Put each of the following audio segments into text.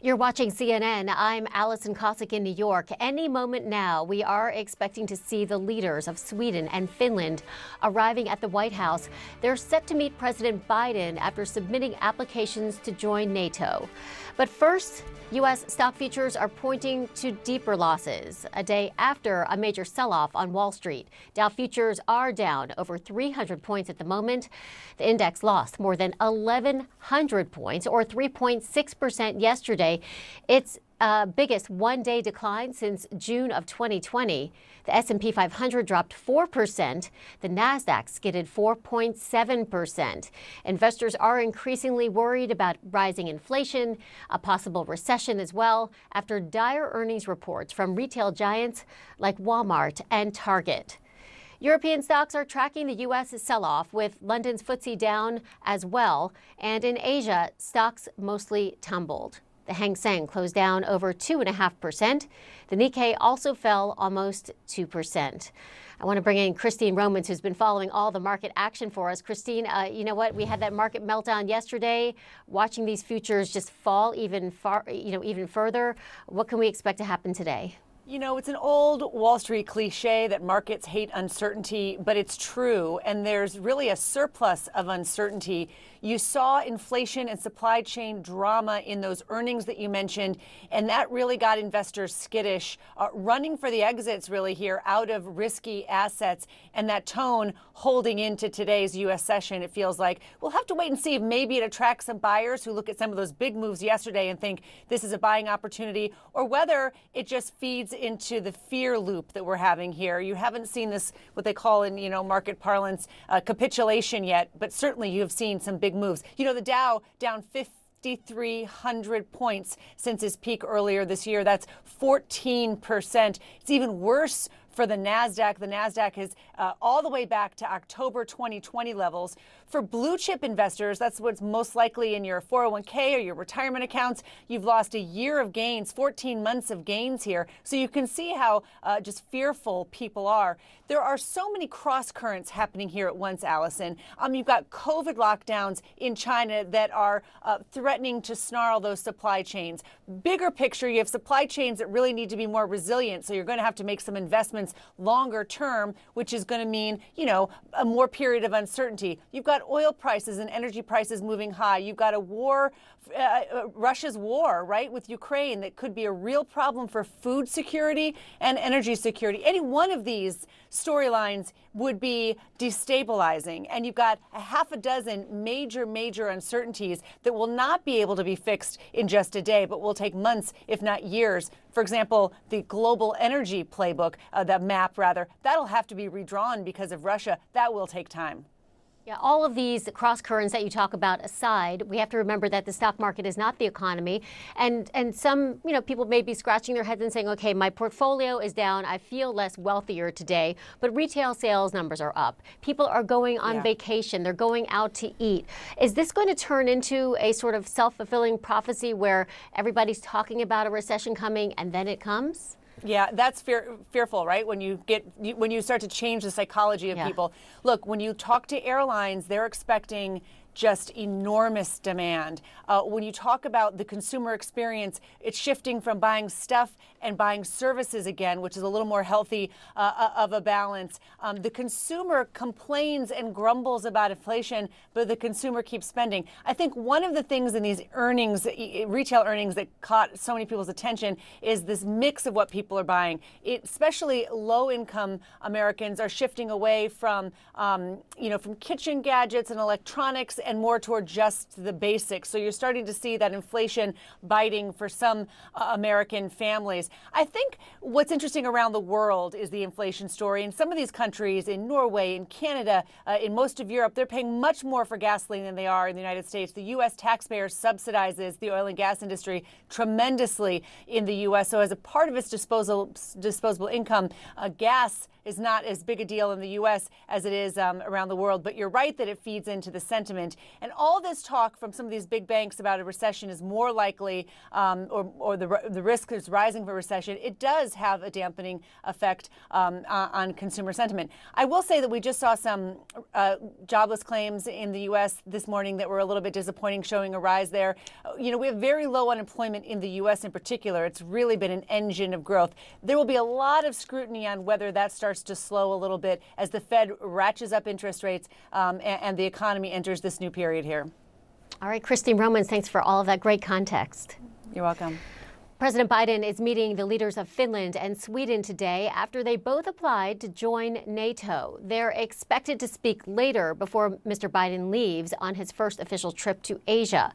You're watching CNN. I'm Allison Cossack in New York. Any moment now, we are expecting to see the leaders of Sweden and Finland arriving at the White House. They're set to meet President Biden after submitting applications to join NATO. But first, U.S. stock futures are pointing to deeper losses. A day after a major sell-off on Wall Street, Dow futures are down over 300 points at the moment. The index lost more than 1,100 points, or 3.6% yesterday. Its biggest one-day decline since June of 2020. The S&P 500 dropped 4%. The Nasdaq skidded 4.7%. Investors are increasingly worried about rising inflation, a possible recession as well, after dire earnings reports from retail giants like Walmart and Target. European stocks are tracking the U.S. sell-off, with London's FTSE down as well. And in Asia, stocks mostly tumbled. The Hang Seng closed down over 2.5%. The Nikkei also fell almost 2%. I want to bring in Christine Romans, who's been following all the market action for us. Christine, you know what? We had that market meltdown yesterday. Watching these futures just fall even further. What can we expect to happen today? You know, it's an old Wall Street cliche that markets hate uncertainty, but it's true. And there's really a surplus of uncertainty. You saw inflation and supply chain drama in those earnings that you mentioned, and that really got investors skittish, running for the exits really here out of risky assets. And that tone holding into today's U.S. session, it feels like we'll have to wait and see if maybe it attracts some buyers who look at some of those big moves yesterday and think this is a buying opportunity, or whether it just feeds into the fear loop that we're having here. You haven't seen this, what they call in, market parlance, capitulation yet, but certainly you have seen some big moves. The Dow down 5,300 points since its peak earlier this year. That's 14%. It's even worse for the NASDAQ. The NASDAQ is all the way back to October 2020 levels. For blue chip investors, that's what's most likely in your 401k or your retirement accounts. You've lost a year of gains, 14 months of gains here. So you can see how just fearful people are. There are so many cross currents happening here at once, Allison. You've got COVID lockdowns in China that are threatening to snarl those supply chains. Bigger picture, you have supply chains that really need to be more resilient. So you're going to have to make some investments longer term, which is going to mean, a more period of uncertainty. You've got oil prices and energy prices moving high. You've got a war, Russia's war, right, with Ukraine that could be a real problem for food security and energy security. Any one of these storylines would be destabilizing. And you've got a half a dozen major uncertainties that will not be able to be fixed in just a day, but will take months, if not years. For example, the global energy playbook, the map rather, that'll have to be redrawn because of Russia. That will take time. Yeah, all of these cross currents that you talk about aside, we have to remember that the stock market is not the economy. And some, people may be scratching their heads and saying, okay, my portfolio is down. I feel less wealthier today, but retail sales numbers are up. People are going on vacation. They're going out to eat. Is this going to turn into a sort of self-fulfilling prophecy where everybody's talking about a recession coming and then it comes? Yeah, that's fearful, right? When you start to change the psychology of people. Look, when you talk to airlines, they're expecting just enormous demand. When you talk about the consumer experience, it's shifting from buying stuff and buying services again, which is a little more healthy of a balance. The consumer complains and grumbles about inflation, but the consumer keeps spending. I think one of the things in these earnings, retail earnings, that caught so many people's attention is this mix of what people are buying. Especially low-income Americans are shifting away from, from kitchen gadgets and electronics and more toward just the basics. So you're starting to see that inflation biting for some American families. I think what's interesting around the world is the inflation story. In some of these countries, in Norway, in Canada, in most of Europe, they're paying much more for gasoline than they are in the United States. The U.S. taxpayer subsidizes the oil and gas industry tremendously in the U.S. So as a part of its disposable income, gas is not as big a deal in the U.S. as it is around the world. But you're right that it feeds into the sentiment. unemployment. And all this talk from some of these big banks about a recession is more likely, or the risk is rising for recession. It does have a dampening effect on consumer sentiment. I will say that we just saw some jobless claims in the U.S. this morning that were a little bit disappointing, showing a rise there. We have very low unemployment in the U.S. in particular. It's really been an engine of growth. There will be a lot of scrutiny on whether that starts to slow a little bit as the Fed ratchets up interest rates and the economy enters this new period here. All right, Christine Romans, thanks for all of that great context. You're welcome. President Biden is meeting the leaders of Finland and Sweden today after they both applied to join NATO. They're expected to speak later before Mr. Biden leaves on his first official trip to Asia.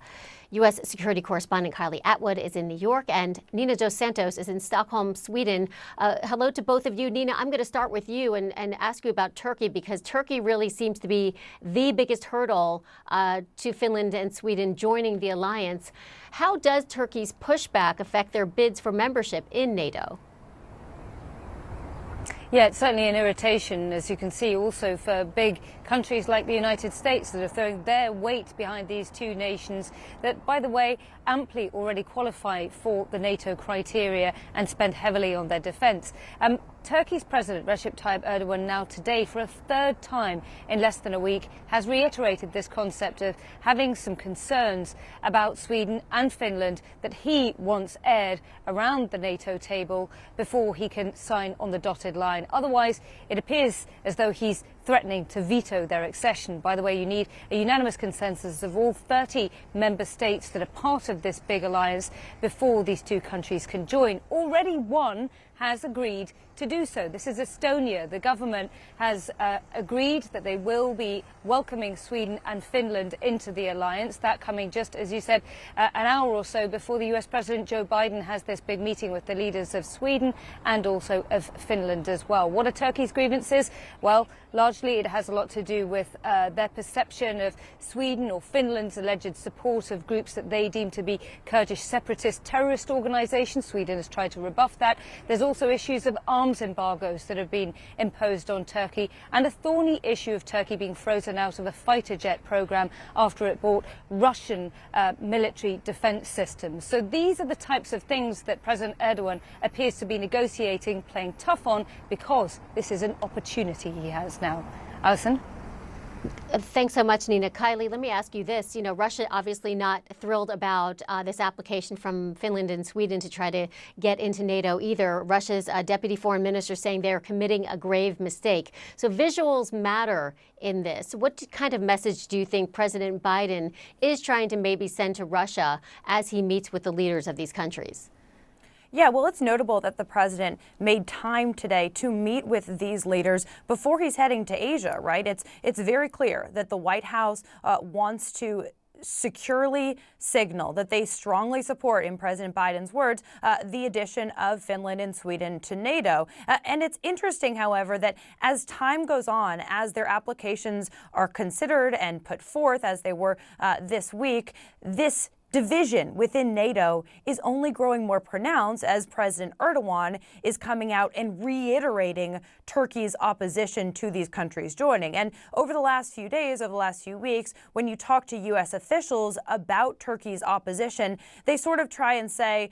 U.S. security correspondent Kylie Atwood is in New York, and Nina Dos Santos is in Stockholm, Sweden. Hello to both of you. Nina, I'm going to start with you and ask you about Turkey, because Turkey really seems to be the biggest hurdle to Finland and Sweden joining the alliance. How does Turkey's pushback affect their bids for membership in NATO? Yeah, it's certainly an irritation, as you can see, also for big countries like the United States that are throwing their weight behind these two nations that, by the way, amply already qualify for the NATO criteria and spend heavily on their defence. Turkey's President Recep Tayyip Erdogan now today, for a third time in less than a week, has reiterated this concept of having some concerns about Sweden and Finland that he wants aired around the NATO table before he can sign on the dotted line. Otherwise, it appears as though he's threatening to veto their accession. By the way, you need a unanimous consensus of all 30 member states that are part of this big alliance before these two countries can join. Already one has agreed to do so. This is Estonia. The government has agreed that they will be welcoming Sweden and Finland into the alliance. That coming, just as you said, an hour or so before the US President Joe Biden has this big meeting with the leaders of Sweden and also of Finland as well. What are Turkey's grievances? Well, largely it has a lot to do with their perception of Sweden or Finland's alleged support of groups that they deem to be Kurdish separatist terrorist organisations. Sweden has tried to rebuff that. There's also issues of arms embargoes that have been imposed on Turkey, and a thorny issue of Turkey being frozen out of a fighter jet programme after it bought Russian military defence systems. So these are the types of things that President Erdogan appears to be negotiating, playing tough on, because this is an opportunity he has now. Alison? Thanks so much, Nina. Kylie, let me ask you this. Russia obviously not thrilled about this application from Finland and Sweden to try to get into NATO either. Russia's deputy foreign minister saying they're committing a grave mistake. So visuals matter in this. What kind of message do you think President Biden is trying to maybe send to Russia as he meets with the leaders of these countries? Yeah, well, it's notable that the president made time today to meet with these leaders before he's heading to Asia, right? It's very clear that the White House wants to securely signal that they strongly support, in President Biden's words, the addition of Finland and Sweden to NATO. And it's interesting, however, that as time goes on, as their applications are considered and put forth, as they were this week, this division within NATO is only growing more pronounced as President Erdogan is coming out and reiterating Turkey's opposition to these countries joining. And over the last few days, over the last few weeks, when you talk to U.S. officials about Turkey's opposition, they sort of try and say,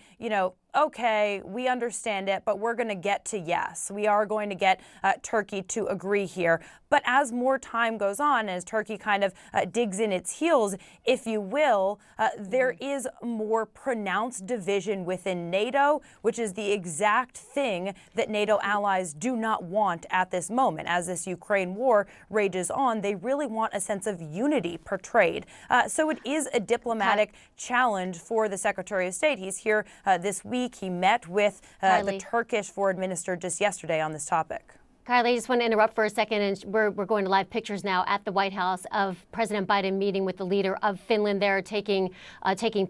okay, we understand it, but we're going to get to yes. We are going to get Turkey to agree here. But as more time goes on, as Turkey kind of digs in its heels, if you will, there is more pronounced division within NATO, which is the exact thing that NATO allies do not want at this moment. As this Ukraine war rages on, they really want a sense of unity portrayed. So it is a diplomatic challenge for the Secretary of State. He's here this week. He met with the Turkish foreign minister just yesterday on this topic. Kylie, I just want to interrupt for a second, and we're going to live pictures now at the White House of President Biden meeting with the leader of Finland. They're taking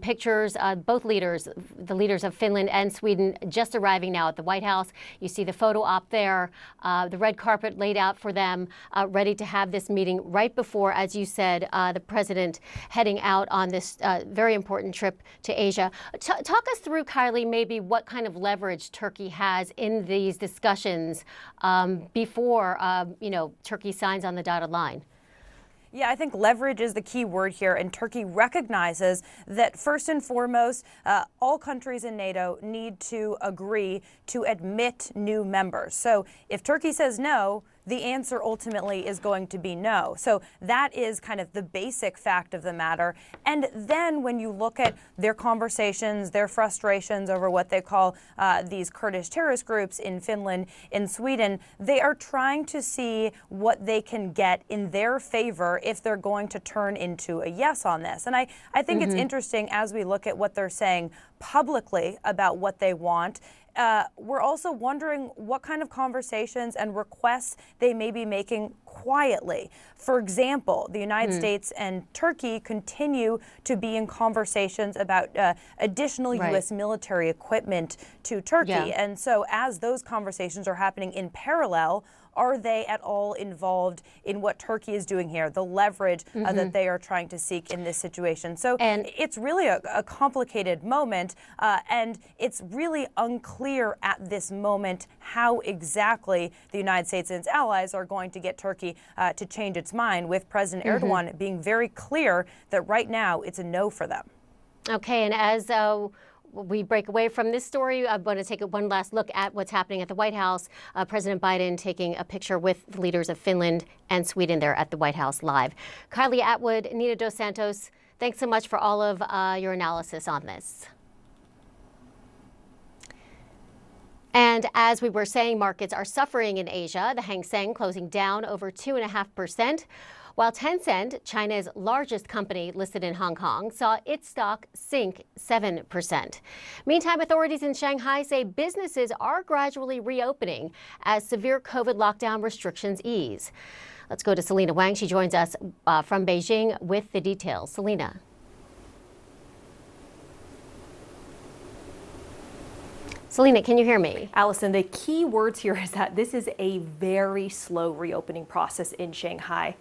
pictures. Both leaders, the leaders of Finland and Sweden, just arriving now at the White House. You see the photo op there, the red carpet laid out for them, ready to have this meeting right before, as you said, the president heading out on this very important trip to Asia. Talk us through, Kylie, maybe what kind of leverage Turkey has in these discussions before Turkey signs on the dotted line. Yeah, I think leverage is the key word here, and Turkey recognizes that first and foremost, all countries in NATO need to agree to admit new members. So if Turkey says no, the answer ultimately is going to be no. So that is kind of the basic fact of the matter. And then when you look at their conversations, their frustrations over what they call these Kurdish terrorist groups in Finland, in Sweden, they are trying to see what they can get in their favor if they're going to turn into a yes on this. And I think it's interesting as we look at what they're saying publicly about what they want. We're also wondering what kind of conversations and requests they may be making quietly. For example, the United States and Turkey continue to be in conversations about additional U.S. military equipment to Turkey. And so as those conversations are happening in parallel, are they at all involved in what Turkey is doing here, the leverage that they are trying to seek in this situation? So it's really a complicated moment, and it's really unclear at this moment how exactly the United States and its allies are going to get Turkey to change its mind, with President Erdogan being very clear that right now it's a no for them. Okay, and as we break away from this story, I'm going to take one last look at what's happening at the White House. President Biden taking a picture with the leaders of Finland and Sweden there at the White House live. Kylie Atwood, Nina Dos Santos, thanks so much for all of your analysis on this. And as we were saying, markets are suffering in Asia. The Hang Seng closing down over 2.5%. While Tencent, China's largest company listed in Hong Kong, saw its stock sink 7%. Meantime, authorities in Shanghai say businesses are gradually reopening as severe COVID lockdown restrictions ease. Let's go to Selena Wang. She joins us from Beijing with the details. Selena. Selena, can you hear me? Allison, the key words here is that this is a very slow reopening process in Shanghai.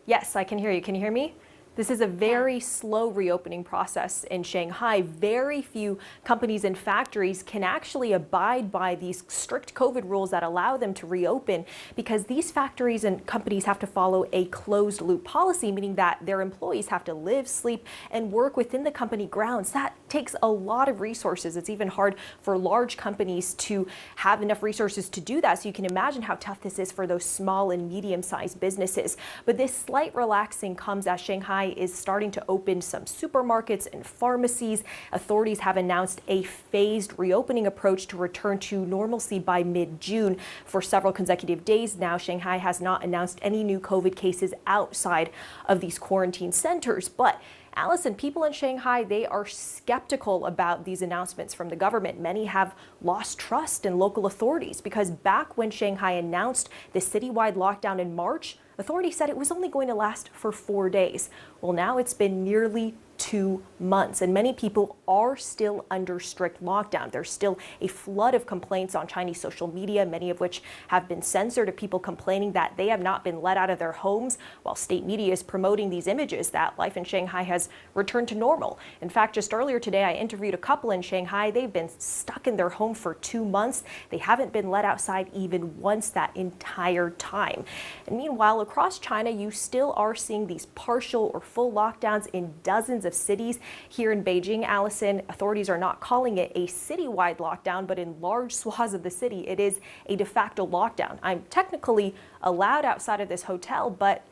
Yes, I can hear you. Can you hear me? This is a very slow reopening process in Shanghai. Very few companies and factories can actually abide by these strict COVID rules that allow them to reopen, because these factories and companies have to follow a closed loop policy, meaning that their employees have to live, sleep, and work within the company grounds. That takes a lot of resources. It's even hard for large companies to have enough resources to do that. So you can imagine how tough this is for those small and medium-sized businesses. But this slight relaxing comes as Shanghai is starting to open some supermarkets and pharmacies. Authorities have announced a phased reopening approach to return to normalcy by mid-June. For several consecutive days now, Shanghai has not announced any new COVID cases outside of these quarantine centers. But Allison, people in Shanghai, they are skeptical about these announcements from the government. Many have lost trust in local authorities because back when Shanghai announced the citywide lockdown in March, authorities said it was only going to last for 4 days. Well, now it's been nearly 2 months, and many people are still under strict lockdown. There's still a flood of complaints on Chinese social media, many of which have been censored, of people complaining that they have not been let out of their homes, while state media is promoting these images that life in Shanghai has returned to normal. In fact, just earlier today, I interviewed a couple in Shanghai. They've been stuck in their home for 2 months. They haven't been let outside even once that entire time. And meanwhile, across China, you still are seeing these partial or full lockdowns in dozens of cities. Here in Beijing, Allison, authorities are not calling it a citywide lockdown, but in large swaths of the city, it is a de facto lockdown. I'm technically allowed outside of this hotel, but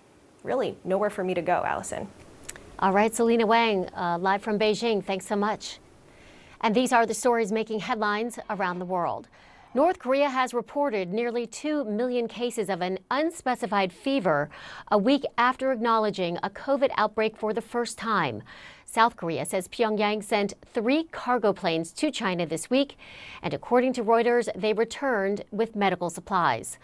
really nowhere for me to go, Allison. All right, Selena Wang, live from Beijing. Thanks so much. And these are the stories making headlines around the world. North Korea has reported nearly 2 million cases of an unspecified fever a week after acknowledging a COVID outbreak for the first time. South Korea says Pyongyang sent 3 cargo planes to China this week, and according to Reuters, they returned with medical supplies.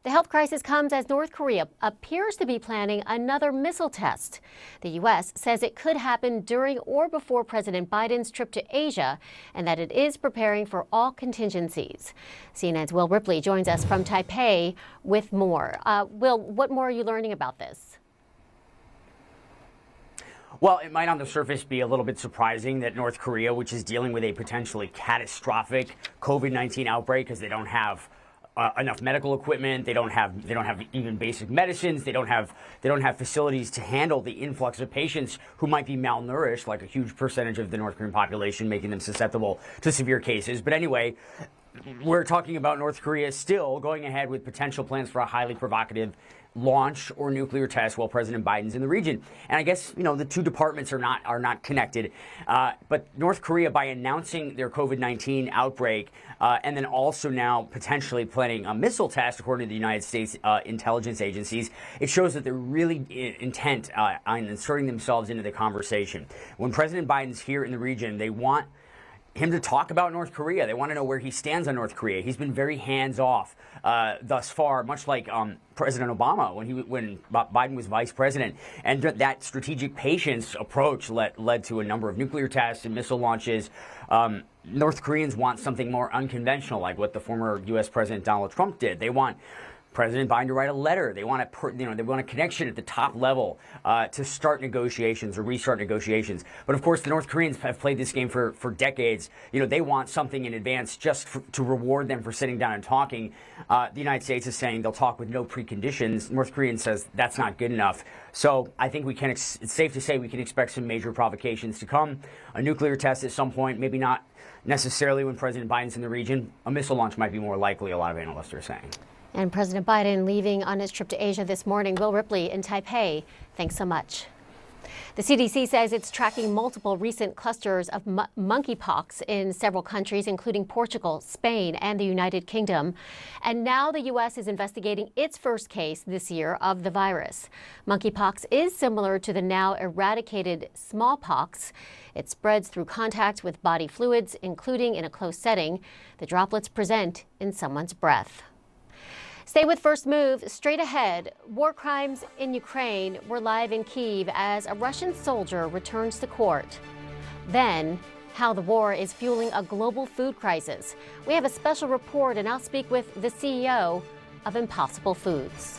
The health crisis comes as North Korea appears to be planning another missile test. The U.S. says it could happen during or before President Biden's trip to Asia, and that it is preparing for all contingencies. CNN's Will Ripley joins us from Taipei with more. Will, what more are you learning about this? Well, it might on the surface be a little bit surprising that North Korea, which is dealing with a potentially catastrophic COVID-19 outbreak, because they don't have enough medical equipment. They don't have even basic medicines. They don't have facilities to handle the influx of patients who might be malnourished, like a huge percentage of the North Korean population, making them susceptible to severe cases. But anyway, we're talking about North Korea still going ahead with potential plans for a highly provocative launch or nuclear test while President Biden's in the region. And I guess, the two departments are not connected. But North Korea, by announcing their COVID-19 outbreak and then also now potentially planning a missile test, according to the United States intelligence agencies, it shows that they're really intent on inserting themselves into the conversation. When President Biden's here in the region, they want him to talk about North Korea. They want to know where he stands on North Korea. He's been very hands-off thus far, much like President Obama when Biden was vice president. And that strategic patience approach led to a number of nuclear tests and missile launches. North Koreans want something more unconventional, like what the former U.S. President Donald Trump did. They want President Biden to write a letter. They want they want a connection at the top level to start negotiations or restart negotiations. But of course, the North Koreans have played this game for decades. They want something in advance just to reward them for sitting down and talking. The United States is saying they'll talk with no preconditions. North Korea says that's not good enough. So I think it's safe to say we can expect some major provocations to come. A nuclear test at some point, maybe not necessarily when President Biden's in the region. A missile launch might be more likely, a lot of analysts are saying. And President Biden leaving on his trip to Asia this morning. Will Ripley in Taipei, thanks so much. The CDC says it's tracking multiple recent clusters of monkeypox in several countries, including Portugal, Spain, and the United Kingdom. And now the U.S. is investigating its first case this year of the virus. Monkeypox is similar to the now eradicated smallpox. It spreads through contact with body fluids, including in a close setting. The droplets present in someone's breath. Stay with First Move. Straight ahead, war crimes in Ukraine. We're live in Kyiv as a Russian soldier returns to court. Then, how the war is fueling a global food crisis. We have a special report, and I'll speak with the CEO of Impossible Foods.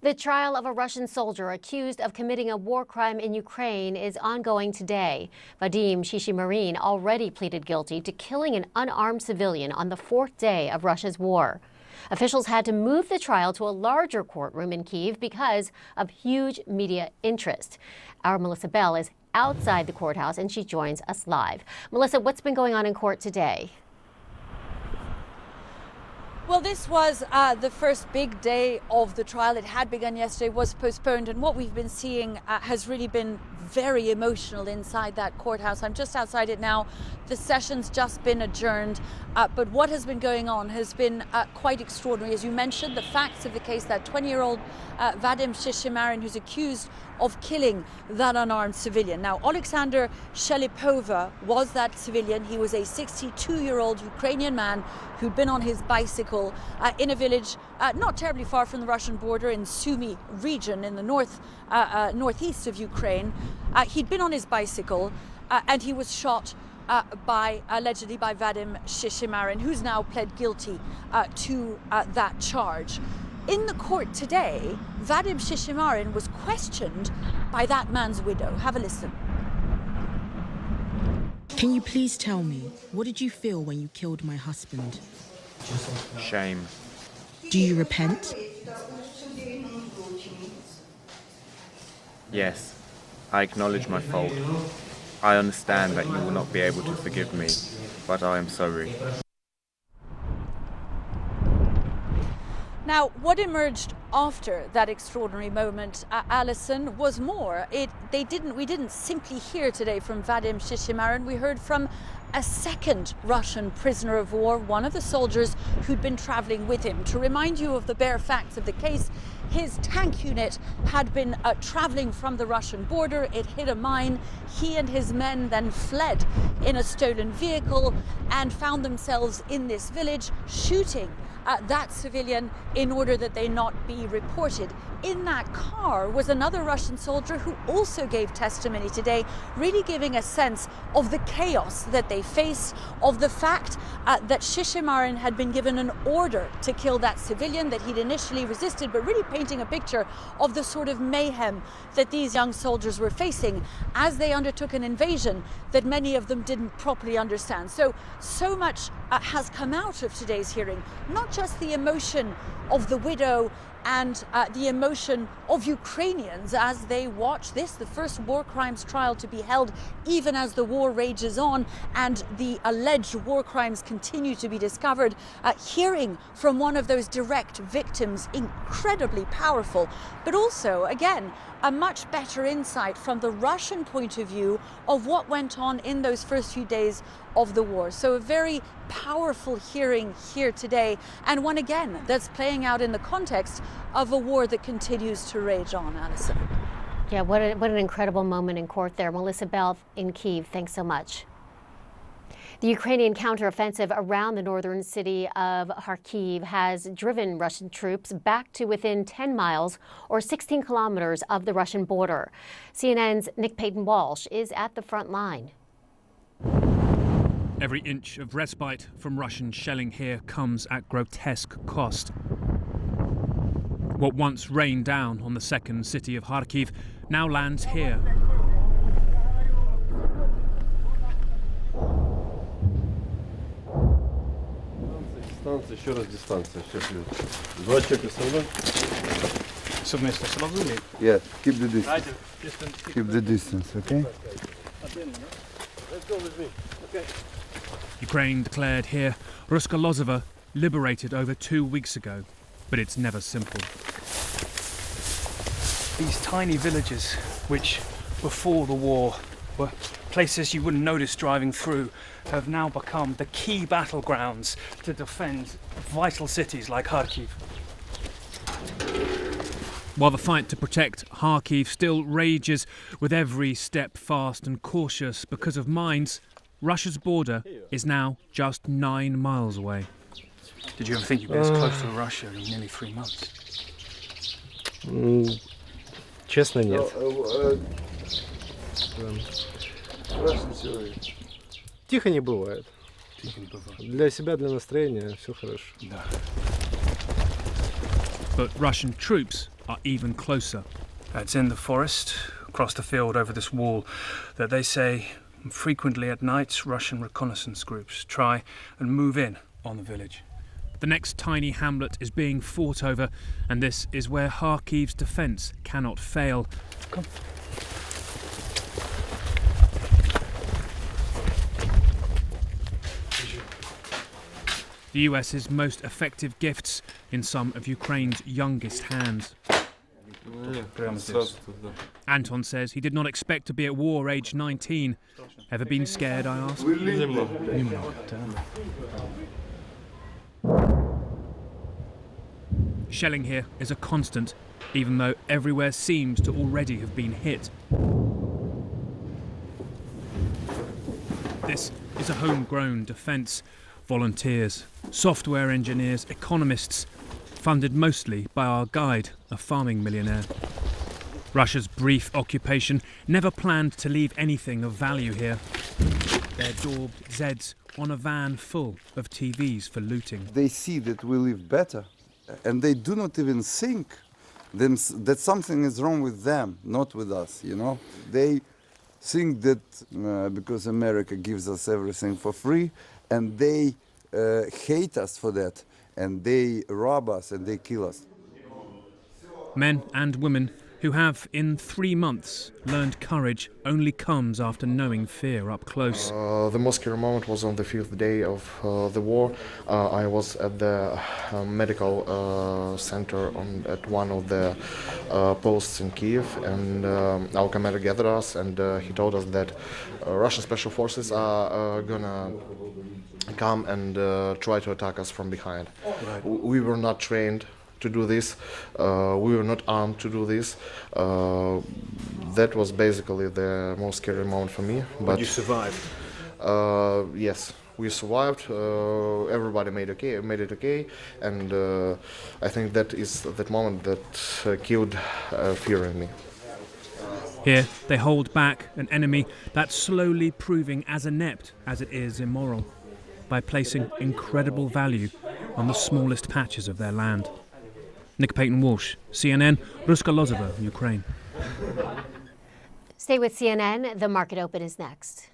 The trial of a Russian soldier accused of committing a war crime in Ukraine is ongoing today. Vadim Shishimarin already pleaded guilty to killing an unarmed civilian on the fourth day of Russia's war. Officials had to move the trial to a larger courtroom in Kyiv because of huge media interest. Our Melissa Bell is outside the courthouse and she joins us live. Melissa, what's been going on in court today? Well, this was the first big day of the trial. It had begun yesterday, was postponed, and what we've been seeing has really been very emotional inside that courthouse. I'm just outside it now. The session's just been adjourned, but what has been going on has been quite extraordinary. As you mentioned, the facts of the case, that 20-year-old Vadim Shishimarin, who's accused of killing that unarmed civilian. Now, Alexander Shelipova was that civilian. He was a 62-year-old Ukrainian man who'd been on his bicycle in a village not terribly far from the Russian border in Sumy region in the northeast of Ukraine. He'd been on his bicycle and he was shot allegedly by Vadim Shishimarin, who's now pled guilty to that charge. In the court today, Vadim Shishimarin was questioned by that man's widow. Have a listen. Can you please tell me, what did you feel when you killed my husband? Shame. Do you repent? Yes, I acknowledge my fault. I understand that you will not be able to forgive me, but I am sorry. Now, what emerged after that extraordinary moment, Alison, was more. We didn't simply hear today from Vadim Shishimarin. We heard from a second Russian prisoner of war, one of the soldiers who'd been traveling with him. To remind you of the bare facts of the case, his tank unit had been traveling from the Russian border. It hit a mine. He and his men then fled in a stolen vehicle and found themselves in this village shooting that civilian in order that they not be reported. In that car was another Russian soldier who also gave testimony today, really giving a sense of the chaos that they faced, of the fact that Shishimarin had been given an order to kill that civilian, that he'd initially resisted, but really painting a picture of the sort of mayhem that these young soldiers were facing as they undertook an invasion that many of them didn't properly understand. So much has come out of today's hearing, not just the emotion of the widow and the emotion of Ukrainians as they watch this, the first war crimes trial to be held even as the war rages on and the alleged war crimes continue to be discovered. Hearing from one of those direct victims, incredibly powerful, but also, again, a much better insight from the Russian point of view of what went on in those first few days of the war. So a very powerful hearing here today, and one again that's playing out in the context of a war that continues to rage on, Alison. Yeah, what an incredible moment in court there. Melissa Bell in Kyiv, thanks so much. The Ukrainian counteroffensive around the northern city of Kharkiv has driven Russian troops back to within 10 miles or 16 kilometers of the Russian border. CNN's Nick Payton-Walsh is at the front line. Every inch of respite from Russian shelling here comes at grotesque cost. What once rained down on the second city of Kharkiv now lands here. Еще раз дистанция. Два человека со мной. Совместно сразу ли? Yeah, keep the distance. Keep the distance, okay? Let's go with me. Okay. Ukraine declared here Russco-ukrainskaya liberated over 2 weeks ago, but it's never simple. These tiny villages, which before the war were places you wouldn't notice driving through, have now become the key battlegrounds to defend vital cities like Kharkiv. While the fight to protect Kharkiv still rages with every step fast and cautious because of mines, Russia's border is now just 9 miles away. Did you ever think you'd be as close to Russia in nearly 3 months? Честно, нет. Тихо не бывает. Для себя, для настроения все хорошо. Да. But Russian troops are even closer. It's in the forest, across the field over this wall, that they say frequently at night Russian reconnaissance groups try and move in on the village. The next tiny hamlet is being fought over, and this is where Kharkiv's defence cannot fail. Come. The US's most effective gifts in some of Ukraine's youngest hands. Anton says he did not expect to be at war aged 19. Ever been scared, I ask? Shelling here is a constant, even though everywhere seems to already have been hit. This is a homegrown defence. Volunteers, software engineers, economists, funded mostly by our guide, a farming millionaire. Russia's brief occupation never planned to leave anything of value here. Their daubed Zeds on a van full of TVs for looting. They see that we live better, and they do not even think that something is wrong with them, not with us, you know. They think that because America gives us everything for free, and they hate us for that, and they rob us and they kill us. Men and women who have, in 3 months, learned courage only comes after knowing fear up close. The most scary moment was on the 5th day of the war. I was at the medical center at one of the posts in Kiev, and our commander gathered us, and he told us that Russian special forces are gonna come and try to attack us from behind. Right. We were not trained to do this. We were not armed to do this. That was basically the most scary moment for me. But you survived. Yes, we survived. Everybody made it okay, and I think that is that moment that killed fear in me. Here they hold back an enemy that's slowly proving as inept as it is immoral, by placing incredible value on the smallest patches of their land. Nick Payton-Walsh, CNN, Russco-ukrainskaya, Ukraine. Stay with CNN. The Market Open is next.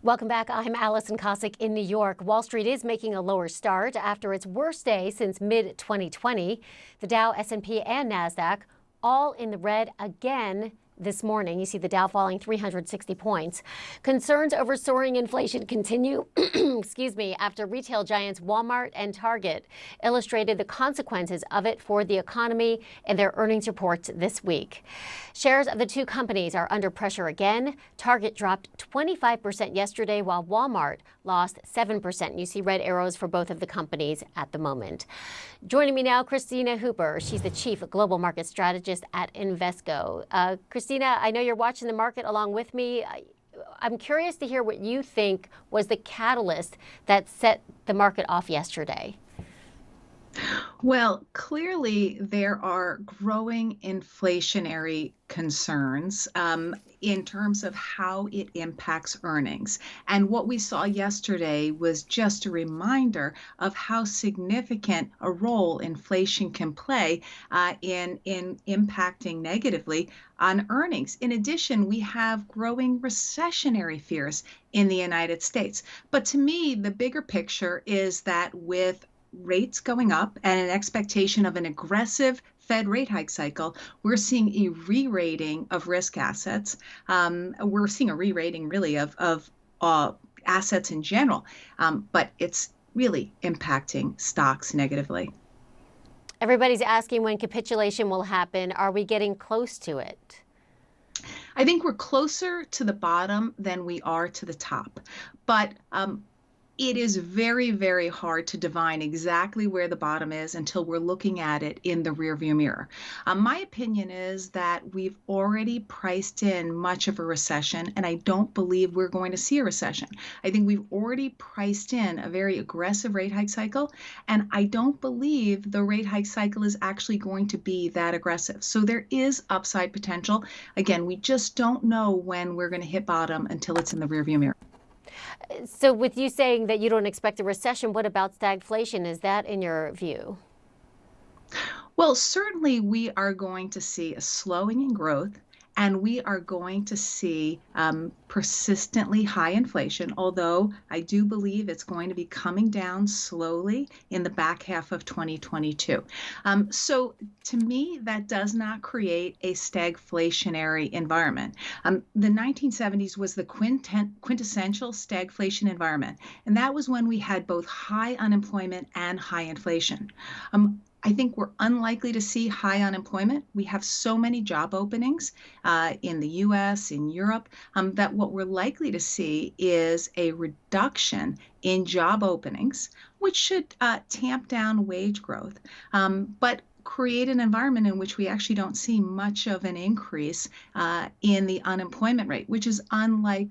Welcome back. I'm Allison Cossack in New York. Wall Street is making a lower start after its worst day since mid-2020. The Dow, S&P, and NASDAQ all in the red again this morning. You see the Dow falling 360 points. Concerns over soaring inflation continue, excuse me, after retail giants Walmart and Target illustrated the consequences of it for the economy in their earnings reports this week. Shares of the two companies are under pressure again. Target dropped 25% yesterday, while Walmart lost 7%. You see red arrows for both of the companies at the moment. Joining me now, Christina Hooper. She's the Chief Global Market Strategist at Invesco. Christina, I know you're watching the market along with me. I'm curious to hear what you think was the catalyst that set the market off yesterday. Well, clearly there are growing inflationary concerns in terms of how it impacts earnings. And what we saw yesterday was just a reminder of how significant a role inflation can play in impacting negatively on earnings. In addition, we have growing recessionary fears in the United States. But to me, the bigger picture is that with rates going up and an expectation of an aggressive Fed rate hike cycle, we're seeing a re-rating of risk assets. We're seeing a re-rating really of assets in general, but it's really impacting stocks negatively. Everybody's asking when capitulation will happen. Are we getting close to it? I think we're closer to the bottom than we are to the top, but it is very, very hard to divine exactly where the bottom is until we're looking at it in the rearview mirror. My opinion is that we've already priced in much of a recession, and I don't believe we're going to see a recession. I think we've already priced in a very aggressive rate hike cycle, and I don't believe the rate hike cycle is actually going to be that aggressive. So there is upside potential. Again, we just don't know when we're going to hit bottom until it's in the rearview mirror. So with you saying that you don't expect a recession, what about stagflation? Is that in your view? Well, certainly we are going to see a slowing in growth, and we are going to see persistently high inflation, although I do believe it's going to be coming down slowly in the back half of 2022. So to me, that does not create a stagflationary environment. The 1970s was the quintessential stagflation environment, and that was when we had both high unemployment and high inflation. I think we're unlikely to see high unemployment. We have so many job openings in the US, in Europe, that what we're likely to see is a reduction in job openings, which should tamp down wage growth, but create an environment in which we actually don't see much of an increase in the unemployment rate, which is unlike.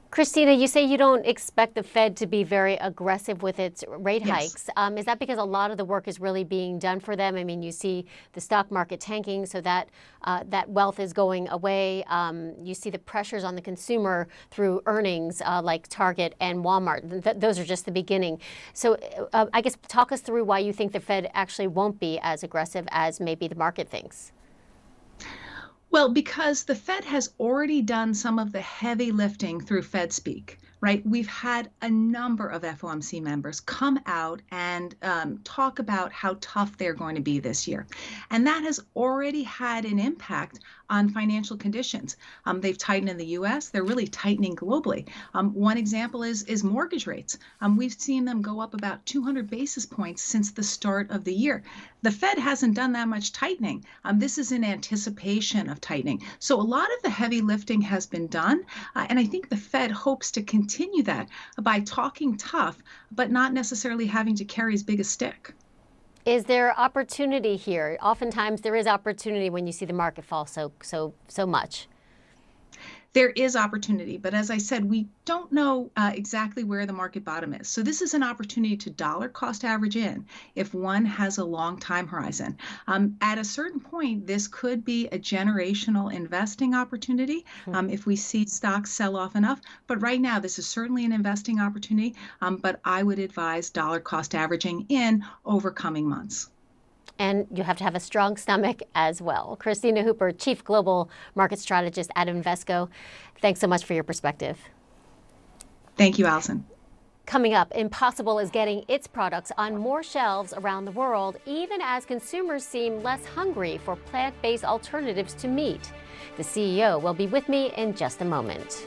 Christina, you say you don't expect the Fed to be very aggressive with its rate hikes. Is that because a lot of the work is really being done for them? I mean, you see the stock market tanking, so that that wealth is going away. You see the pressures on the consumer through earnings like Target and Walmart. Those are just the beginning. So I guess talk us through why you think the Fed actually won't be as aggressive as maybe the market thinks. Well, because the Fed has already done some of the heavy lifting through Fed speak, right? We've had a number of FOMC members come out and talk about how tough they're going to be this year. And that has already had an impact on financial conditions. They've tightened in the US, they're really tightening globally. One example is mortgage rates. We've seen them go up about 200 basis points since the start of the year. The Fed hasn't done that much tightening. This is in anticipation of tightening. So a lot of the heavy lifting has been done, and I think the Fed hopes to continue that by talking tough, but not necessarily having to carry as big a stick. Is there opportunity here? Oftentimes there is opportunity when you see the market fall so much. There is opportunity, but as I said, we don't know exactly where the market bottom is. So this is an opportunity to dollar cost average in if one has a long time horizon. At a certain point, this could be a generational investing opportunity if we see stocks sell off enough. But right now, this is certainly an investing opportunity, but I would advise dollar cost averaging in over coming months. And you have to have a strong stomach as well. Christina Hooper, Chief Global Market Strategist at Invesco, thanks so much for your perspective. Thank you, Allison. Coming up, Impossible is getting its products on more shelves around the world, even as consumers seem less hungry for plant-based alternatives to meat. The CEO will be with me in just a moment.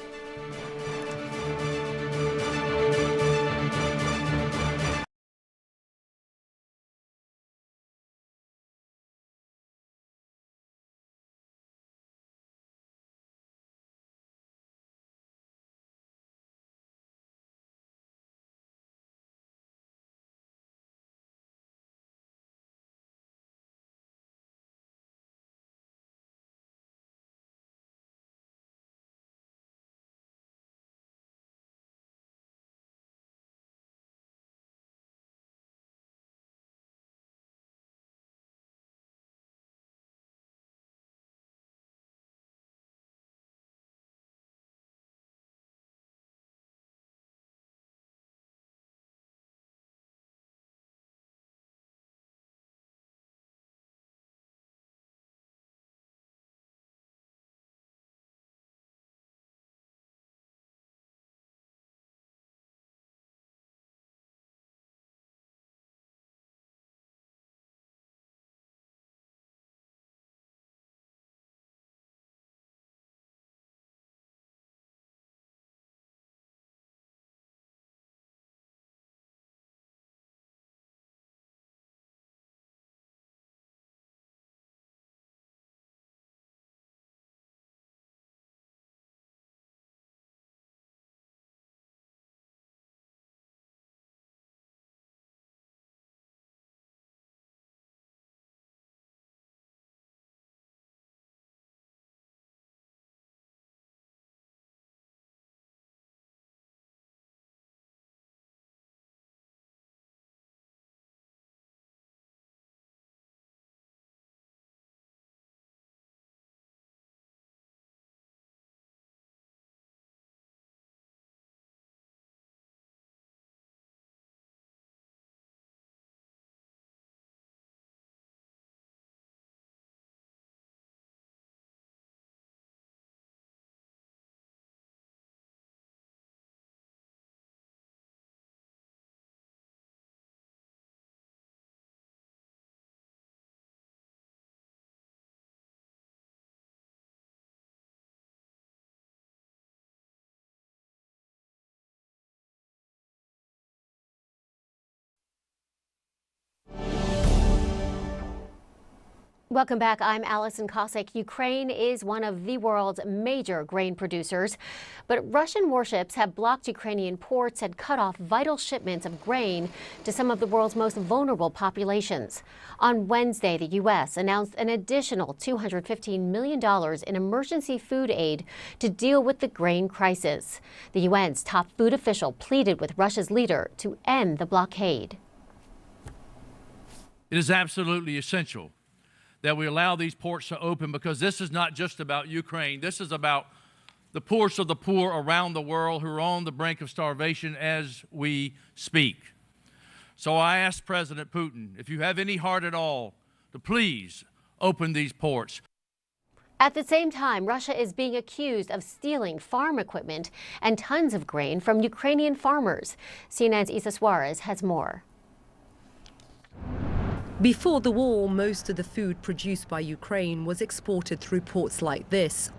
Welcome back. I'm Allison Cossack. Ukraine is one of the world's major grain producers, but Russian warships have blocked Ukrainian ports and cut off vital shipments of grain to some of the world's most vulnerable populations. On Wednesday, the U.S. announced an additional $215 million in emergency food aid to deal with the grain crisis. The UN's top food official pleaded with Russia's leader to end the blockade. It is absolutely essential that we allow these ports to open, because this is not just about Ukraine. This is about the poorest of the poor around the world who are on the brink of starvation as we speak. So I ask President Putin, if you have any heart at all, to please open these ports. At the same time, Russia is being accused of stealing farm equipment and tons of grain from Ukrainian farmers. CNN's Isa Suarez has more. Before the war, most of the food produced by Ukraine was exported through ports like this.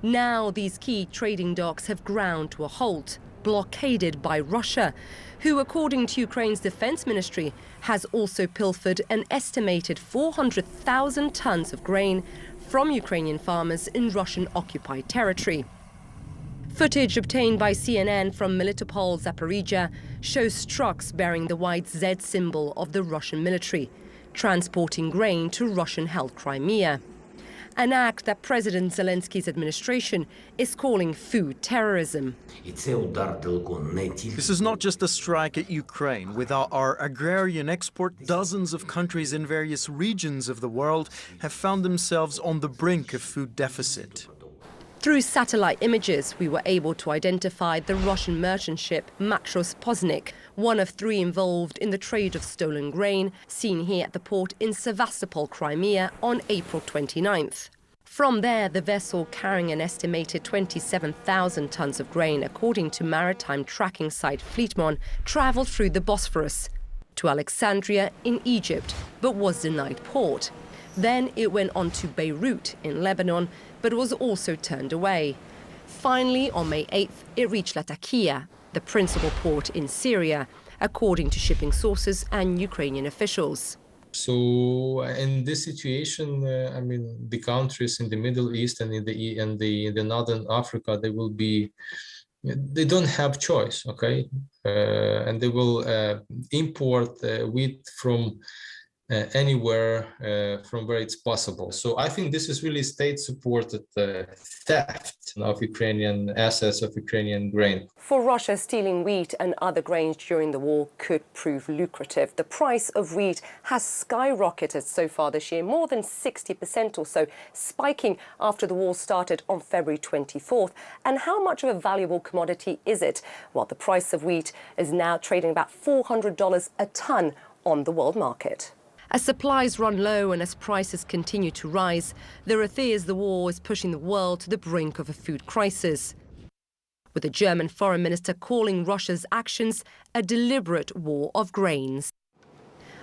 Now these key trading docks have ground to a halt, blockaded by Russia, who, according to Ukraine's defense ministry, has also pilfered an estimated 400,000 tons of grain from Ukrainian farmers in Russian-occupied territory. Footage obtained by CNN from Melitopol, Zaporizhia, shows trucks bearing the white Z symbol of the Russian military, transporting grain to Russian-held Crimea. An act that President Zelensky's administration is calling food terrorism. This is not just a strike at Ukraine. Without our agrarian export, dozens of countries in various regions of the world have found themselves on the brink of food deficit. Through satellite images, we were able to identify the Russian merchant ship Matros Poznik, one of 3 involved in the trade of stolen grain, seen here at the port in Sevastopol, Crimea, on April 29th. From there, the vessel, carrying an estimated 27,000 tons of grain, according to maritime tracking site Fleetmon, travelled through the Bosphorus to Alexandria in Egypt, but was denied port. Then it went on to Beirut in Lebanon, but was also turned away. Finally, on May 8th, it reached Latakia, the principal port in Syria, according to shipping sources and Ukrainian officials. So in this situation, I mean, the countries in the Middle East and in the Northern Africa, they don't have choice, okay? And they will import wheat from anywhere from where it's possible. So I think this is really state-supported theft of Ukrainian assets, of Ukrainian grain. For Russia, stealing wheat and other grains during the war could prove lucrative. The price of wheat has skyrocketed so far this year, more than 60% or so, spiking after the war started on February 24th. And how much of a valuable commodity is it? Well, the price of wheat is now trading about $400 a ton on the world market. As supplies run low and as prices continue to rise, there are fears the war is pushing the world to the brink of a food crisis, with the German foreign minister calling Russia's actions a deliberate war of grains.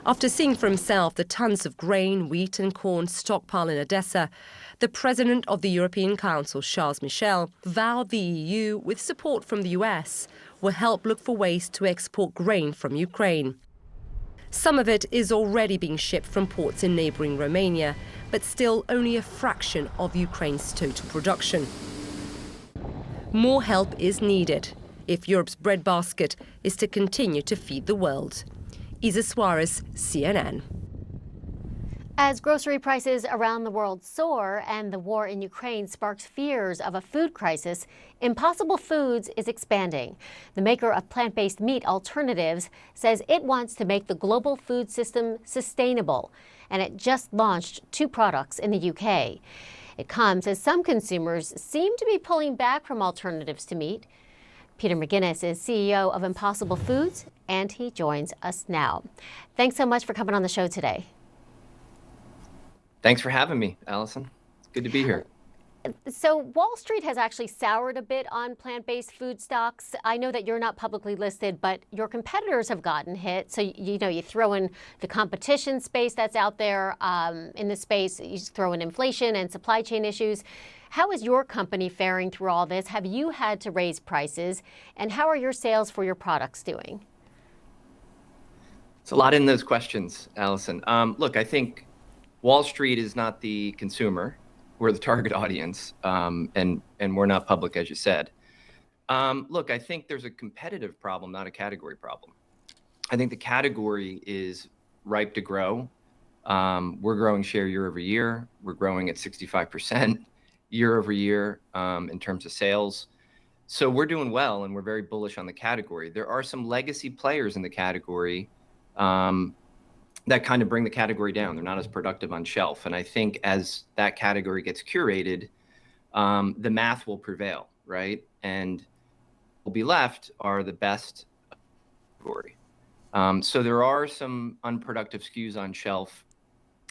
After seeing for himself the tons of grain, wheat and corn stockpile in Odessa, the president of the European Council, Charles Michel, vowed the EU, with support from the US, will help look for ways to export grain from Ukraine. Some of it is already being shipped from ports in neighbouring Romania, but still only a fraction of Ukraine's total production. More help is needed if Europe's breadbasket is to continue to feed the world. Isa Suarez, CNN. As grocery prices around the world soar and the war in Ukraine sparks fears of a food crisis, Impossible Foods is expanding. The maker of plant-based meat alternatives says it wants to make the global food system sustainable, and it just launched 2 products in the UK. It comes as some consumers seem to be pulling back from alternatives to meat. Peter McGuinness is CEO of Impossible Foods, and he joins us now. Thanks so much for coming on the show today. Thanks for having me, Allison. It's good to be here. So Wall Street has actually soured a bit on plant-based food stocks. I know that you're not publicly listed, but your competitors have gotten hit. So, you throw in the competition space that's out there in the space, you throw in inflation and supply chain issues. How is your company faring through all this? Have you had to raise prices? And how are your sales for your products doing? It's a lot in those questions, Allison. Look, I think Wall Street is not the consumer. We're the target audience, and we're not public, as you said. Look, I think there's a competitive problem, not a category problem. I think the category is ripe to grow. We're growing share year over year. We're growing at 65% year over year in terms of sales. So we're doing well, and we're very bullish on the category. There are some legacy players in the category that kind of bring the category down. They're not as productive on shelf. And I think as that category gets curated, the math will prevail, right? And what will be left are the best category. So there are some unproductive SKUs on shelf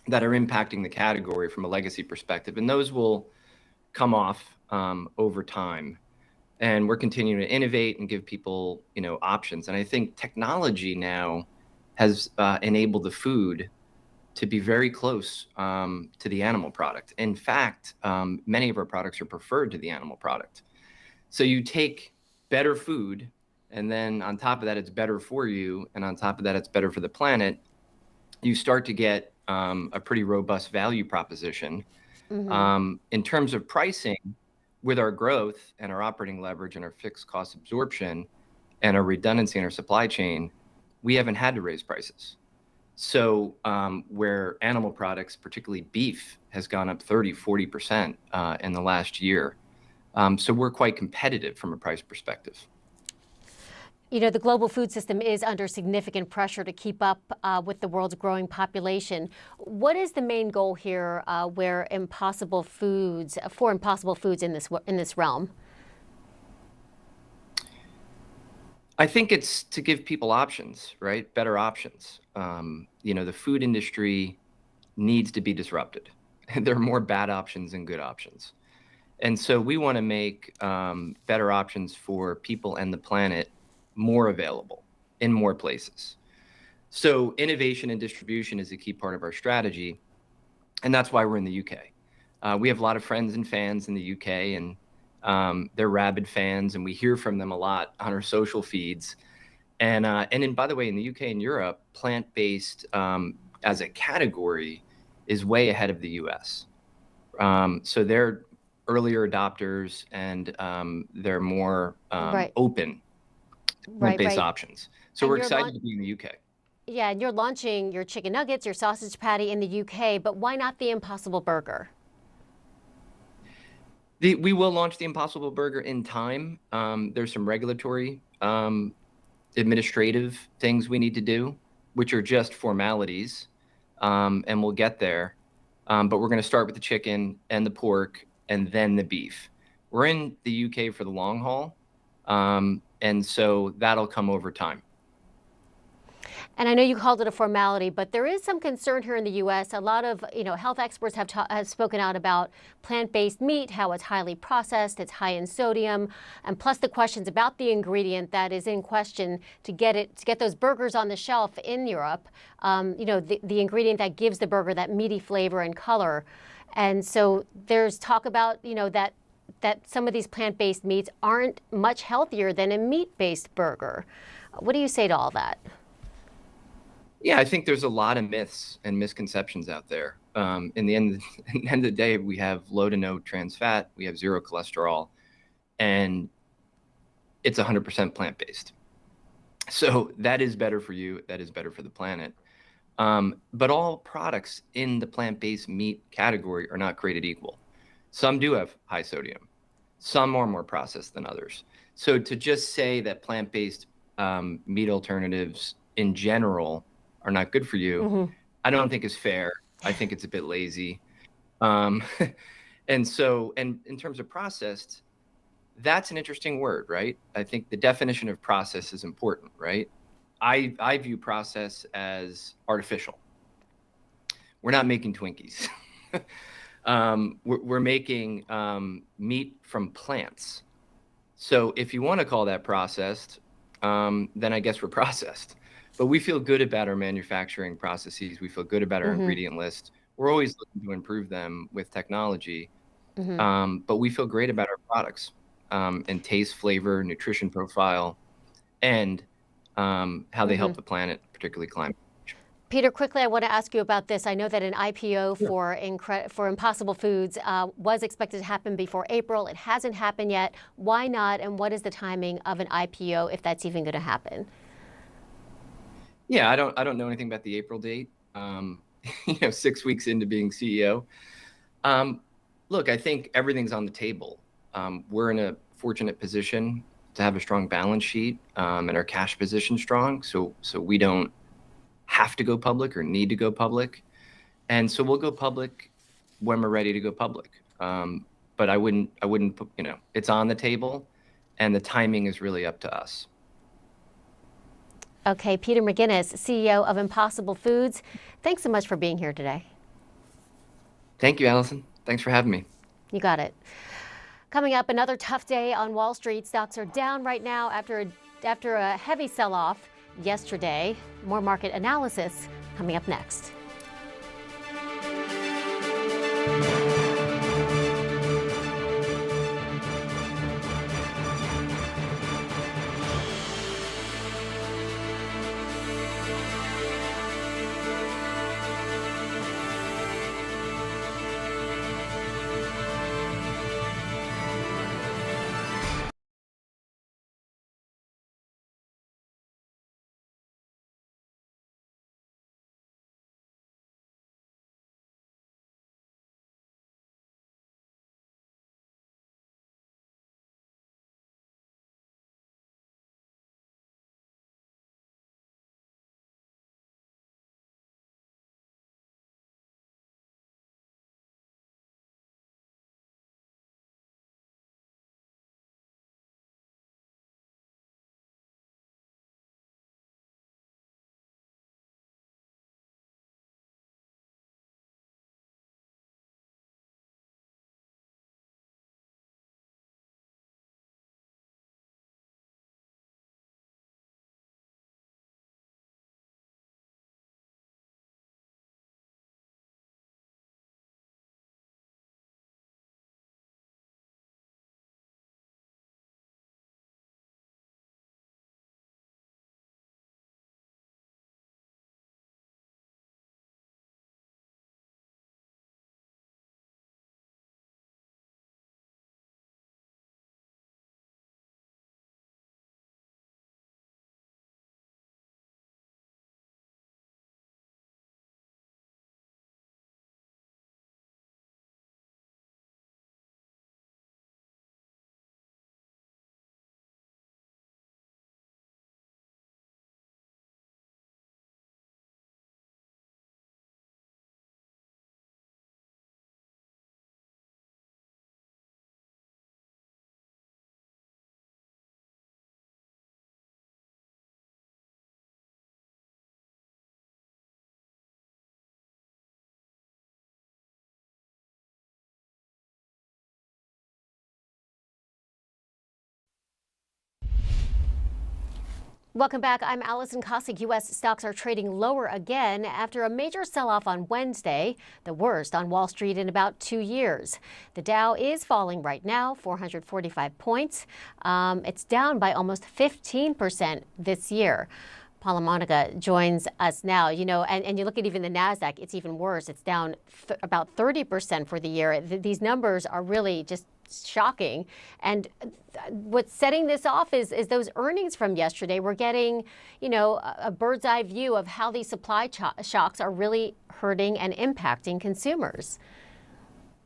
that are impacting the category from a legacy perspective, and those will come off over time. And we're continuing to innovate and give people, options. And I think technology now has enabled the food to be very close to the animal product. In fact, many of our products are preferred to the animal product. So you take better food, and then on top of that, it's better for you, and on top of that, it's better for the planet. You start to get a pretty robust value proposition. Mm-hmm. In terms of pricing, with our growth and our operating leverage and our fixed cost absorption and our redundancy in our supply chain, we haven't had to raise prices. So where animal products, particularly beef, has gone up 30-40% in the last year. So we're quite competitive from a price perspective. You know, the global food system is under significant pressure to keep up with the world's growing population. What is the main goal here for impossible foods in this realm? I think it's to give people options, right? Better options. You know, the food industry needs to be disrupted. There are more bad options than good options. And so we want to make better options for people and the planet more available in more places. So innovation and distribution is a key part of our strategy. And that's why we're in the UK. We have a lot of friends and fans in the UK, and they're rabid fans, and we hear from them a lot on our social feeds. And by the way, in the UK and Europe, plant-based as a category is way ahead of the US. So they're earlier adopters, and they're more open to plant-based options. So we're excited to be in the UK. Yeah, and you're launching your chicken nuggets, your sausage patty in the UK, but why not the Impossible Burger? We will launch the Impossible Burger in time. There's some regulatory, administrative things we need to do, which are just formalities, and we'll get there. But we're going to start with the chicken and the pork and then the beef. We're in the UK for the long haul, and so that'll come over time. And I know you called it a formality, but there is some concern here in the U.S. A lot of health experts have spoken out about plant-based meat, how it's highly processed, it's high in sodium, and plus the questions about the ingredient that is in question to get those burgers on the shelf in Europe. The ingredient that gives the burger that meaty flavor and color. And so there's talk about that some of these plant-based meats aren't much healthier than a meat-based burger. What do you say to all that? Yeah, I think there's a lot of myths and misconceptions out there. In the end of the day, we have low to no trans fat, we have zero cholesterol, and it's 100% plant-based. So that is better for you, that is better for the planet. But all products in the plant-based meat category are not created equal. Some do have high sodium. Some are more processed than others. So to just say that plant-based meat alternatives in general are not good for you, I don't think is fair. I think it's a bit lazy. And in terms of processed, that's an interesting word, right? I think the definition of process is important, right? I view process as artificial. We're not making Twinkies. We're making meat from plants. So if you want to call that processed, then I guess we're processed. But we feel good about our manufacturing processes. We feel good about our ingredient list. We're always looking to improve them with technology. But we feel great about our products and taste, flavor, nutrition profile, and how they help the planet, particularly climate. Peter, quickly, I want to ask you about this. I know that an IPO for Impossible Foods was expected to happen before April. It hasn't happened yet. Why not? And what is the timing of an IPO, if that's even going to happen? Yeah, I don't know anything about the April date. 6 weeks into being CEO. Look, I think everything's on the table. We're in a fortunate position to have a strong balance sheet and our cash position strong, so we don't have to go public or need to go public, and so we'll go public when we're ready to go public. But I wouldn't put, it's on the table, and the timing is really up to us. Okay, Peter McGinnis, CEO of Impossible Foods. Thanks so much for being here today. Thank you, Allison. Thanks for having me. You got it. Coming up, another tough day on Wall Street. Stocks are down right now after a heavy sell-off yesterday. More market analysis coming up next. Welcome back. I'm Allison Cossack. U.S. stocks are trading lower again after a major sell-off on Wednesday, the worst on Wall Street in about 2 years. The Dow is falling right now, 445 points. It's down by almost 15% this year. Paula Monica joins us now. You know, and you look at even the NASDAQ, it's even worse. It's down about 30% for the year. These numbers are really just shocking. And what's setting this off is those earnings from yesterday. We're getting, you know, a bird's eye view of how these supply shocks are really hurting and impacting consumers.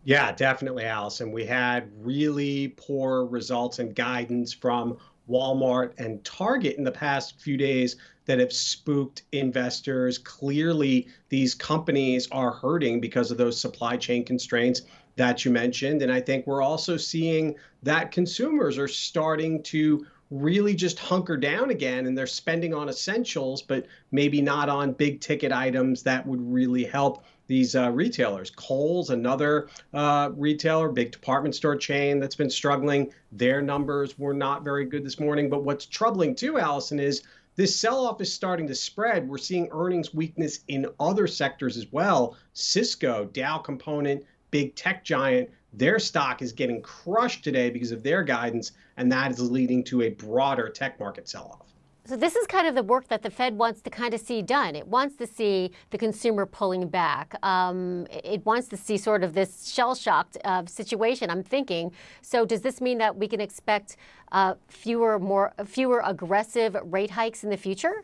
Yeah, definitely, Allison. We had really poor results and guidance from Walmart and Target in the past few days that have spooked investors. Clearly, these companies are hurting because of those supply chain constraints that you mentioned. And I think we're also seeing that consumers are starting to really just hunker down again, and they're spending on essentials, but maybe not on big ticket items that would really help these retailers. Kohl's, another retailer, big department store chain that's been struggling. Their numbers were not very good this morning. But what's troubling too, Allison, is this sell-off is starting to spread. We're seeing earnings weakness in other sectors as well. Cisco, Dow component, big tech giant, their stock is getting crushed today because of their guidance, and that is leading to a broader tech market sell-off. So this is kind of the work that the Fed wants to kind of see done. It wants to see the consumer pulling back. It wants to see sort of this shell-shocked situation, I'm thinking. So does this mean that we can expect fewer aggressive rate hikes in the future?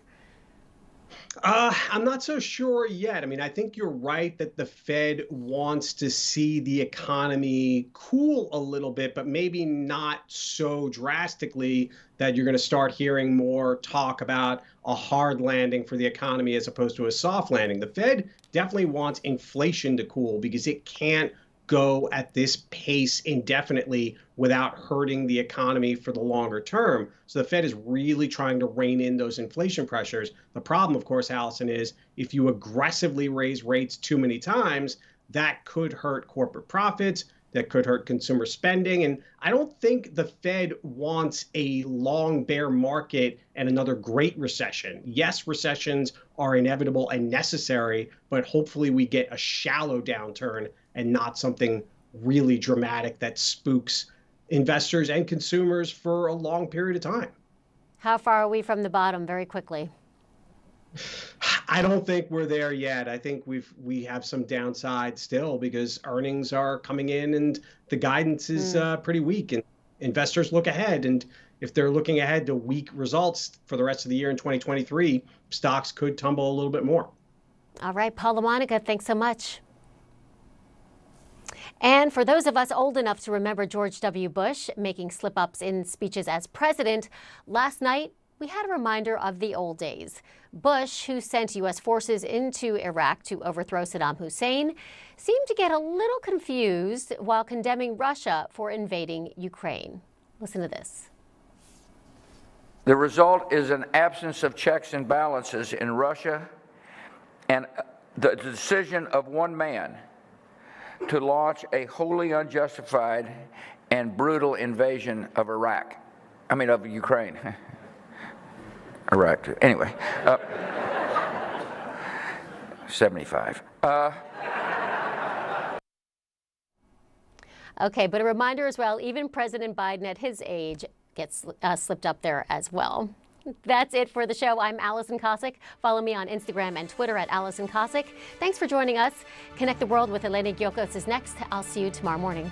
I'm not so sure yet. I mean, I think you're right that the Fed wants to see the economy cool a little bit, but maybe not so drastically that you're going to start hearing more talk about a hard landing for the economy as opposed to a soft landing. The Fed definitely wants inflation to cool because it can't go at this pace indefinitely without hurting the economy for the longer term. So the Fed is really trying to rein in those inflation pressures. The problem, of course, Allison, is if you aggressively raise rates too many times, that could hurt corporate profits, that could hurt consumer spending. And I don't think the Fed wants a long bear market and another great recession. Yes, recessions are inevitable and necessary, but hopefully we get a shallow downturn and not something really dramatic that spooks investors and consumers for a long period of time. How far are we from the bottom, very quickly? I don't think we're there yet. I think we have some downside still because earnings are coming in and the guidance is pretty weak. And investors look ahead. And if they're looking ahead to weak results for the rest of the year in 2023, stocks could tumble a little bit more. All right, Paula Monica, thanks so much. And for those of us old enough to remember George W. Bush making slip-ups in speeches as president, last night we had a reminder of the old days. Bush, who sent U.S. forces into Iraq to overthrow Saddam Hussein, seemed to get a little confused while condemning Russia for invading Ukraine. Listen to this. The result is an absence of checks and balances in Russia and the decision of one man to launch a wholly unjustified and brutal invasion of of Ukraine. Iraq, anyway. 75. Okay, but a reminder as well, even President Biden at his age gets slipped up there as well. That's it for the show. I'm Allison Cossack. Follow me on Instagram and Twitter at Allison Cossack. Thanks for joining us. Connect the World with Elena Gyokos is next. I'll see you tomorrow morning.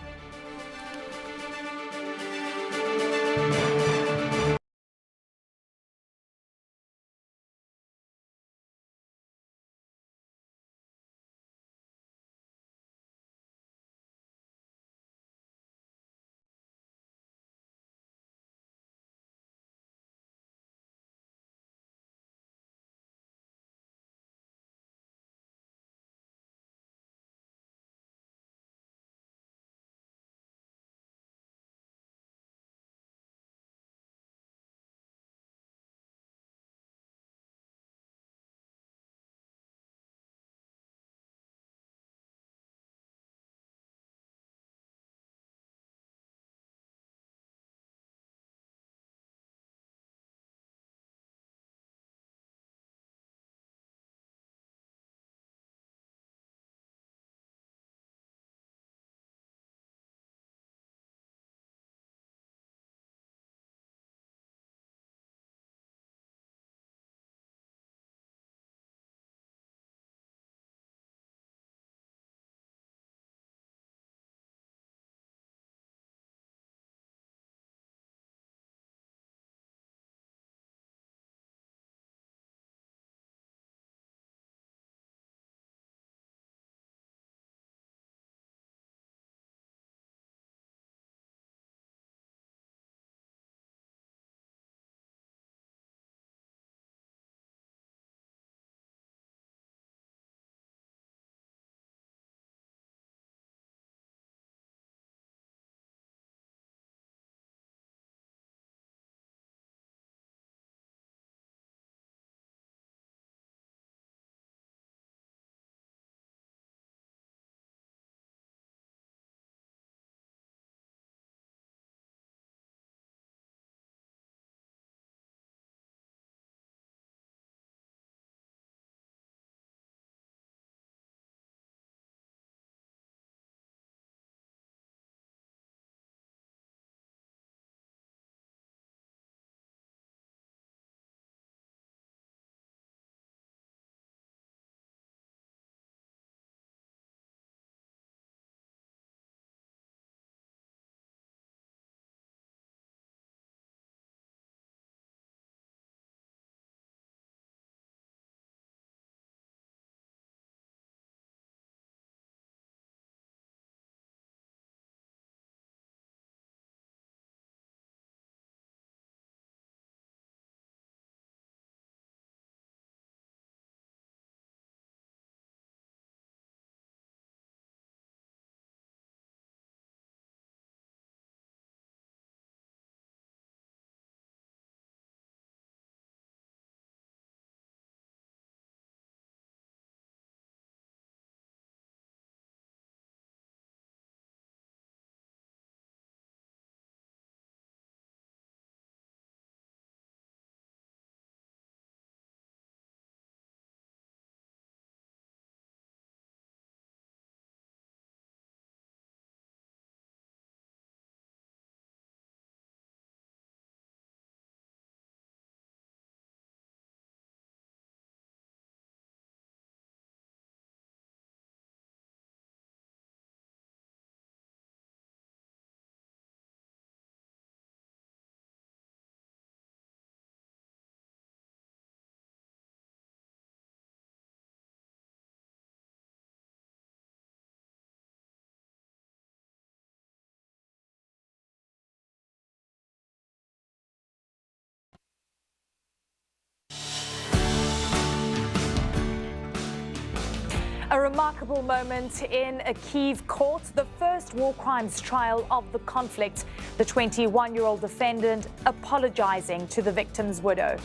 A remarkable moment in a Kyiv court, the first war crimes trial of the conflict. The 21-year-old defendant apologizing to the victim's widow.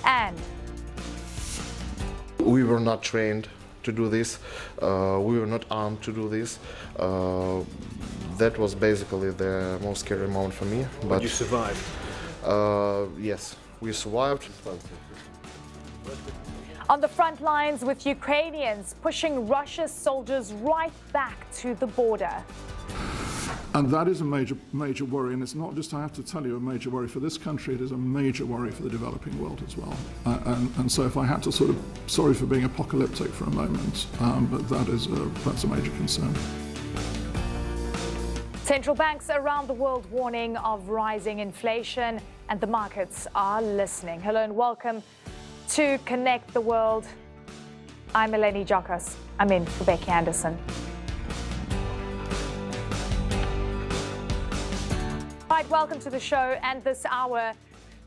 And we were not trained to do this. We were not armed to do this. That was basically the most scary moment for me. But you survived? Yes, we survived. on the front lines with Ukrainians pushing Russia's soldiers right back to the border. And that is a major worry, and it's not just, I have to tell you, a major worry for this country, it is a major worry for the developing world as well. And so if I had to sort of, sorry for being apocalyptic for a moment, but that's a major concern. Central banks around the world warning of rising inflation, and the markets are listening. Hello and welcome to Connect the World. I'm Eleni Jokos. I'm in for Becky Anderson. Right, welcome to the show. And this hour,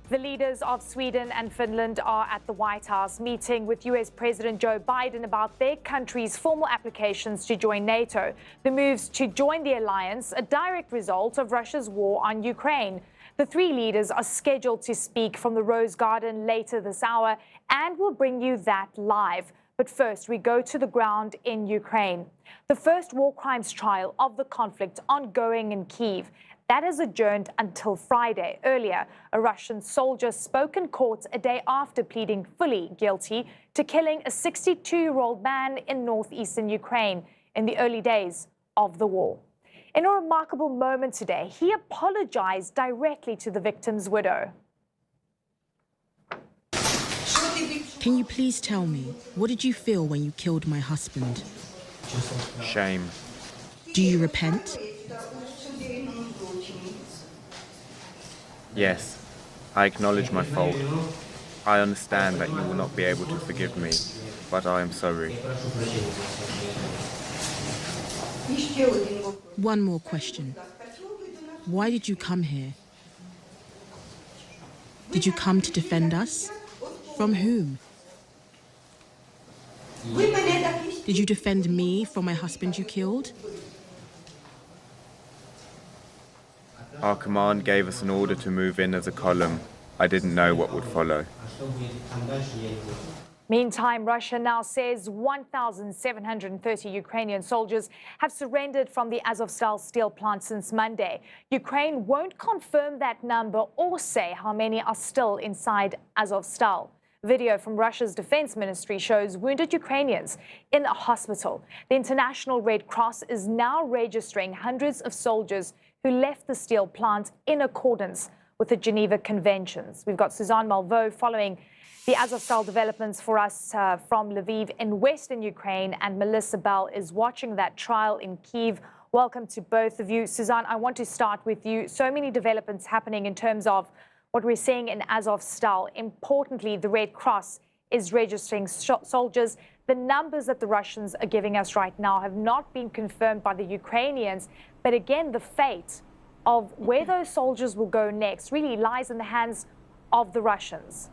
the leaders of Sweden and Finland are at the White House meeting with US President Joe Biden about their country's formal applications to join NATO. The moves to join the alliance, a direct result of Russia's war on Ukraine. The three leaders are scheduled to speak from the Rose Garden later this hour, and we'll bring you that live. But first, we go to the ground in Ukraine. The first war crimes trial of the conflict ongoing in Kyiv. That is adjourned until Friday. Earlier, a Russian soldier spoke in court a day after pleading fully guilty to killing a 62-year-old man in northeastern Ukraine in the early days of the war. In a remarkable moment today, he apologized directly to the victim's widow. Can you please tell me, what did you feel when you killed my husband? Shame. Do you repent? Yes, I acknowledge my fault. I understand that you will not be able to forgive me, but I am sorry. One more question. Why did you come here? Did you come to defend us? From whom? Did you defend me from my husband you killed? Our command gave us an order to move in as a column. I didn't know what would follow. Meantime, Russia now says 1,730 Ukrainian soldiers have surrendered from the Azovstal steel plant since Monday. Ukraine won't confirm that number or say how many are still inside Azovstal. Video from Russia's defense ministry shows wounded Ukrainians in a hospital. The International Red Cross is now registering hundreds of soldiers who left the steel plant in accordance with the Geneva Conventions. We've got Suzanne Malveaux following the Azovstal developments for us from Lviv in western Ukraine, and Melissa Bell is watching that trial in Kyiv. Welcome to both of you. Suzanne, I want to start with you. So many developments happening in terms of what we're seeing in Azovstal. Importantly, the Red Cross is registering soldiers. The numbers that the Russians are giving us right now have not been confirmed by the Ukrainians. But again, the fate of where those soldiers will go next really lies in the hands of the Russians.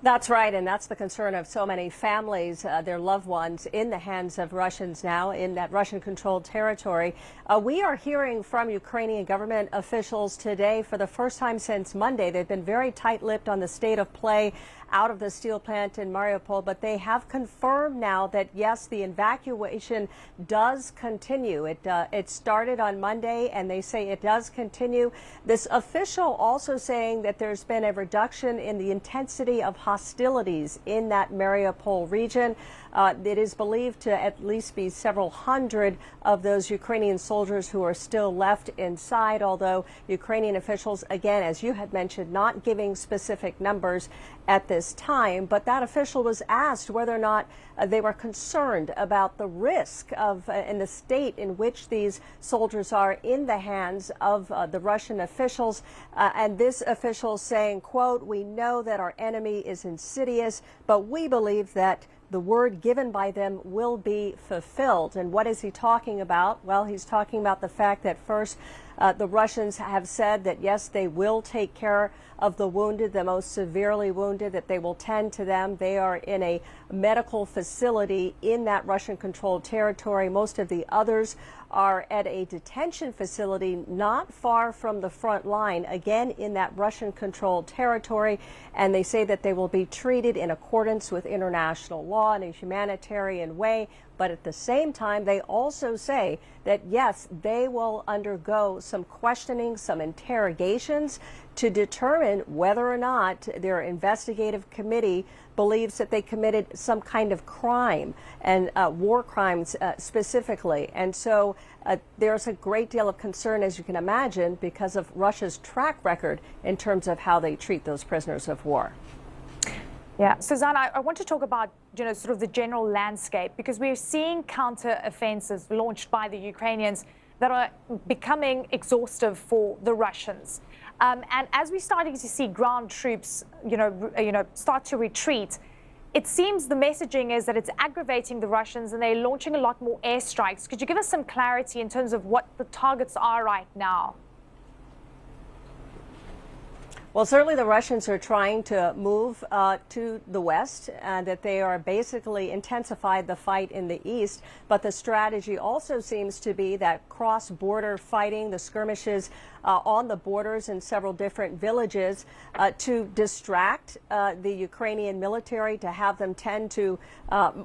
That's right, and that's the concern of so many families, their loved ones in the hands of Russians now in that Russian-controlled territory. We are hearing from Ukrainian government officials today for the first time since Monday. They've been very tight-lipped on the state of play out of the steel plant in Mariupol, but they have confirmed now that, yes, the evacuation does continue. It started on Monday, and they say it does continue. This official also saying that there's been a reduction in the intensity of hostilities in that Mariupol region. It is believed to at least be several hundred of those Ukrainian soldiers who are still left inside, although Ukrainian officials, again, as you had mentioned, not giving specific numbers at this time. But that official was asked whether or not they were concerned about the risk of and the state in which these soldiers are in the hands of the Russian officials. And this official saying, quote, "We know that our enemy is insidious, but we believe that the word given by them will be fulfilled." And what is he talking about? Well, he's talking about the fact that first, The Russians have said that, yes, they will take care of the wounded, the most severely wounded, that they will tend to them. They are in a medical facility in that Russian-controlled territory. Most of the others are at a detention facility not far from the front line, again in that Russian-controlled territory, and they say that they will be treated in accordance with international law in a humanitarian way. But at the same time, they also say that, yes, they will undergo some questioning, some interrogations to determine whether or not their investigative committee believes that they committed some kind of crime, and war crimes specifically. And so there's a great deal of concern, as you can imagine, because of Russia's track record in terms of how they treat those prisoners of war. Yeah, Suzanne, I want to talk about, sort of the general landscape, because we're seeing counter-offensives launched by the Ukrainians that are becoming exhaustive for the Russians. And as we're starting to see ground troops, start to retreat, it seems the messaging is that it's aggravating the Russians and they're launching a lot more airstrikes. Could you give us some clarity in terms of what the targets are right now? Well, certainly the Russians are trying to move to the west, and that they are basically intensified the fight in the east. But the strategy also seems to be that cross-border fighting, the skirmishes on the borders in several different villages, to distract the Ukrainian military, to have them tend to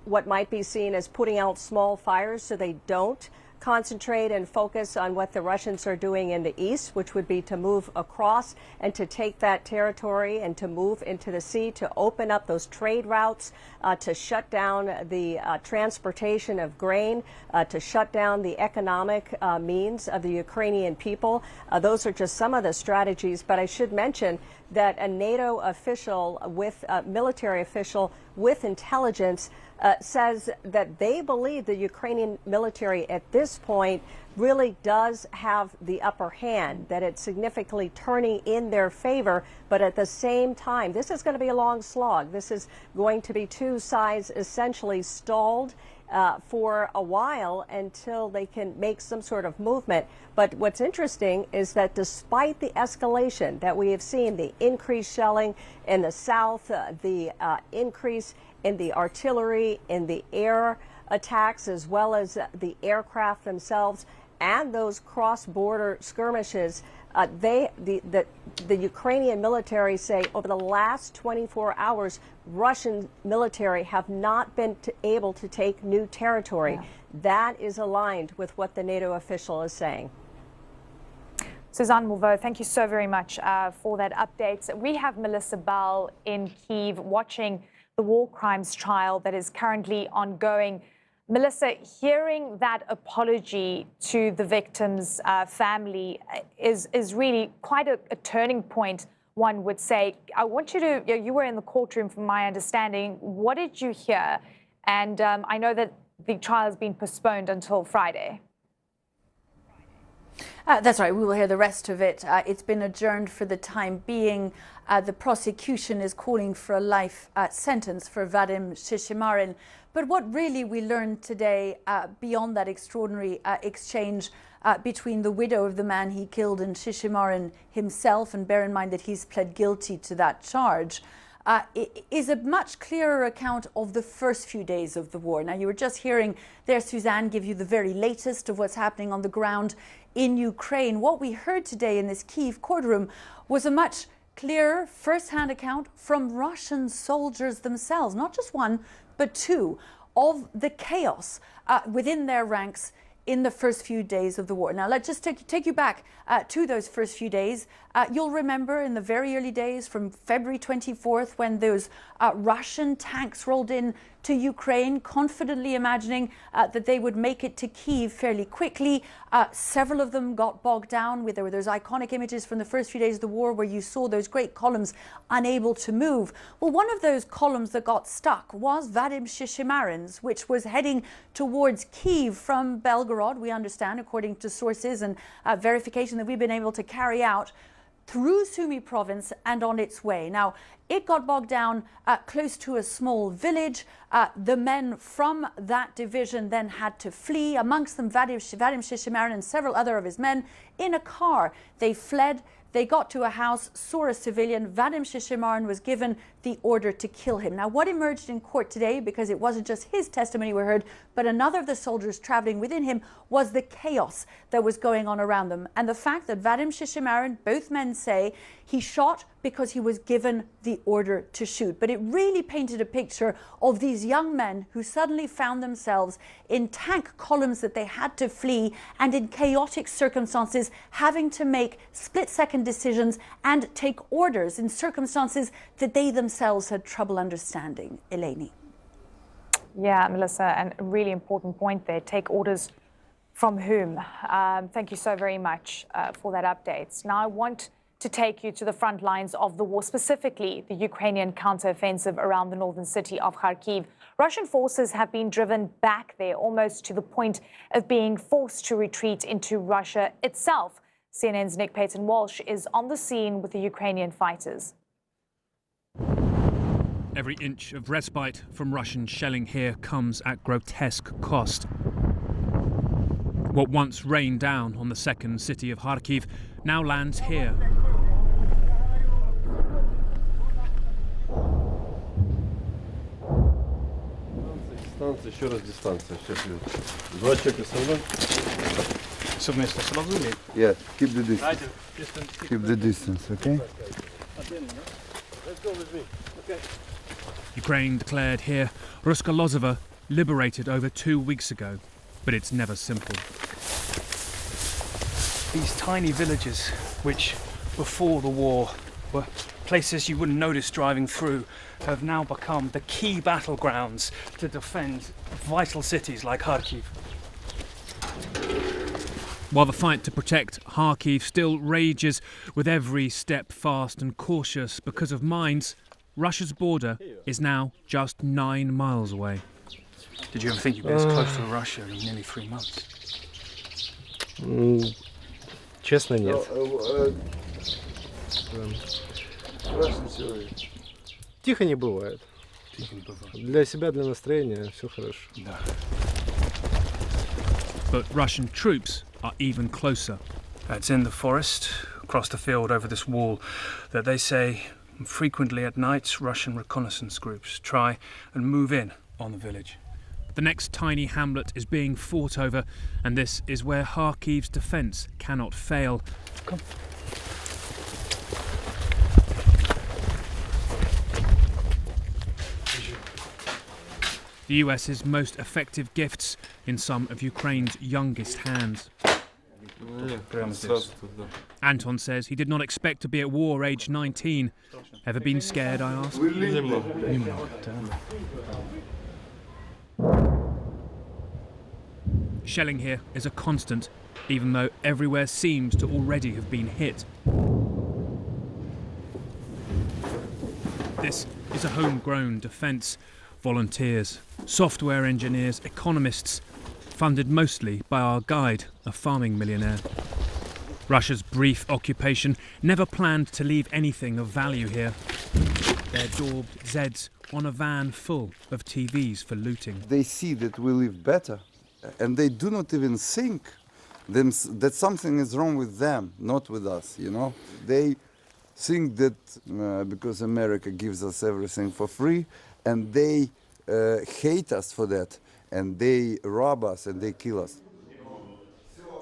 what might be seen as putting out small fires so they don't concentrate and focus on what the Russians are doing in the east, which would be to move across and to take that territory and to move into the sea, to open up those trade routes, to shut down the transportation of grain, to shut down the economic means of the Ukrainian people. Those are just some of the strategies, but I should mention that a NATO official with military official with intelligence says that they believe the Ukrainian military at this point really does have the upper hand, that it's significantly turning in their favor. But at the same time, this is going to be a long slog. This is going to be two sides essentially stalled for a while until they can make some sort of movement. But what's interesting is that despite the escalation that we have seen, the increased shelling in the south, the increase in the artillery, in the air attacks, as well as the aircraft themselves, and those cross-border skirmishes, the Ukrainian military say over the last 24 hours, Russian military have not been able to take new territory. Yeah. That is aligned with what the NATO official is saying. Suzanne Morveau, thank you so very much for that update. We have Melissa Bell in Kyiv watching the war crimes trial that is currently ongoing. Melissa, hearing that apology to the victim's family is really quite a turning point, one would say. I want you to, you were in the courtroom from my understanding. What did you hear? And I know that the trial has been postponed until Friday. That's right. We will hear the rest of it. It's been adjourned for the time being. The prosecution is calling for a life sentence for Vadim Shishimarin. But what really we learned today, beyond that extraordinary exchange between the widow of the man he killed and Shishimarin himself, and bear in mind that he's pled guilty to that charge, is a much clearer account of the first few days of the war. Now, you were just hearing there Suzanne give you the very latest of what's happening on the ground in Ukraine. What we heard today in this Kyiv courtroom was a much clearer first-hand account from Russian soldiers themselves, not just one, but two, of the chaos within their ranks in the first few days of the war. Now, let's just take you back to those first few days. You'll remember in the very early days from February 24th, when those Russian tanks rolled in to Ukraine, confidently imagining that they would make it to Kyiv fairly quickly. Several of them got bogged down. There were those iconic images from the first few days of the war where you saw those great columns unable to move. Well, one of those columns that got stuck was Vadim Shishimarin's, which was heading towards Kyiv from Belgorod, we understand, according to sources and verification that we've been able to carry out, through Sumy province and on its way. Now, It got bogged down close to a small village. The men from that division then had to flee, amongst them Vadim Shishimarin and several other of his men, in a car. They fled. They got to a house, saw a civilian. Vadim Shishimarin was given the order to kill him. Now, what emerged in court today, because it wasn't just his testimony we heard, but another of the soldiers traveling within him, was the chaos that was going on around them. And the fact that Vadim Shishimarin, both men say, he shot because he was given the order to shoot. But it really painted a picture of these young men who suddenly found themselves in tank columns that they had to flee, and in chaotic circumstances having to make split-second decisions and take orders in circumstances that they themselves had trouble understanding. Eleni. Yeah, Melissa, and a really important point there. Take orders from whom? Thank you so very much for that update. Now I want to take you to the front lines of the war, specifically the Ukrainian counteroffensive around the northern city of Kharkiv. Russian forces have been driven back there almost to the point of being forced to retreat into Russia itself. CNN's Nick Payton-Walsh is on the scene with the Ukrainian fighters. Every inch of respite from Russian shelling here comes at grotesque cost. What once rained down on the second city of Kharkiv now lands here. Дистанция, еще раз дистанция. Два человека со мной. Совместно сразу или? Yeah, keep the distance. Keep the distance, okay? Ukraine declared here Russco-ukrainskaya liberated over 2 weeks ago, but it's never simple. These tiny villages, which before the war were places you wouldn't notice driving through, have now become the key battlegrounds to defend vital cities like Kharkiv. While the fight to protect Kharkiv still rages, with every step fast and cautious because of mines, Russia's border is now just 9 miles away. Did you ever think you'd be as close to Russia in nearly 3 months? Честно, нет. Тихо не бывает. Для себя, для настроения все хорошо. Да. But Russian troops are even closer. It's in the forest, across the field over this wall, that they say frequently at night Russian reconnaissance groups try and move in on the village. The next tiny hamlet is being fought over, and this is where Kharkiv's defence cannot fail. Come. The US's most effective gifts in some of Ukraine's youngest hands. Anton says he did not expect to be at war aged 19. Ever been scared, I asked? Shelling here is a constant, even though everywhere seems to already have been hit. This is a homegrown defence. Volunteers, software engineers, economists, funded mostly by our guide, a farming millionaire. Russia's brief occupation never planned to leave anything of value here. Their daubed Zeds on a van full of TVs for looting. They see that we live better, and they do not even think that something is wrong with them, not with us, you know. They think that because America gives us everything for free, and they hate us for that, and they rob us and they kill us.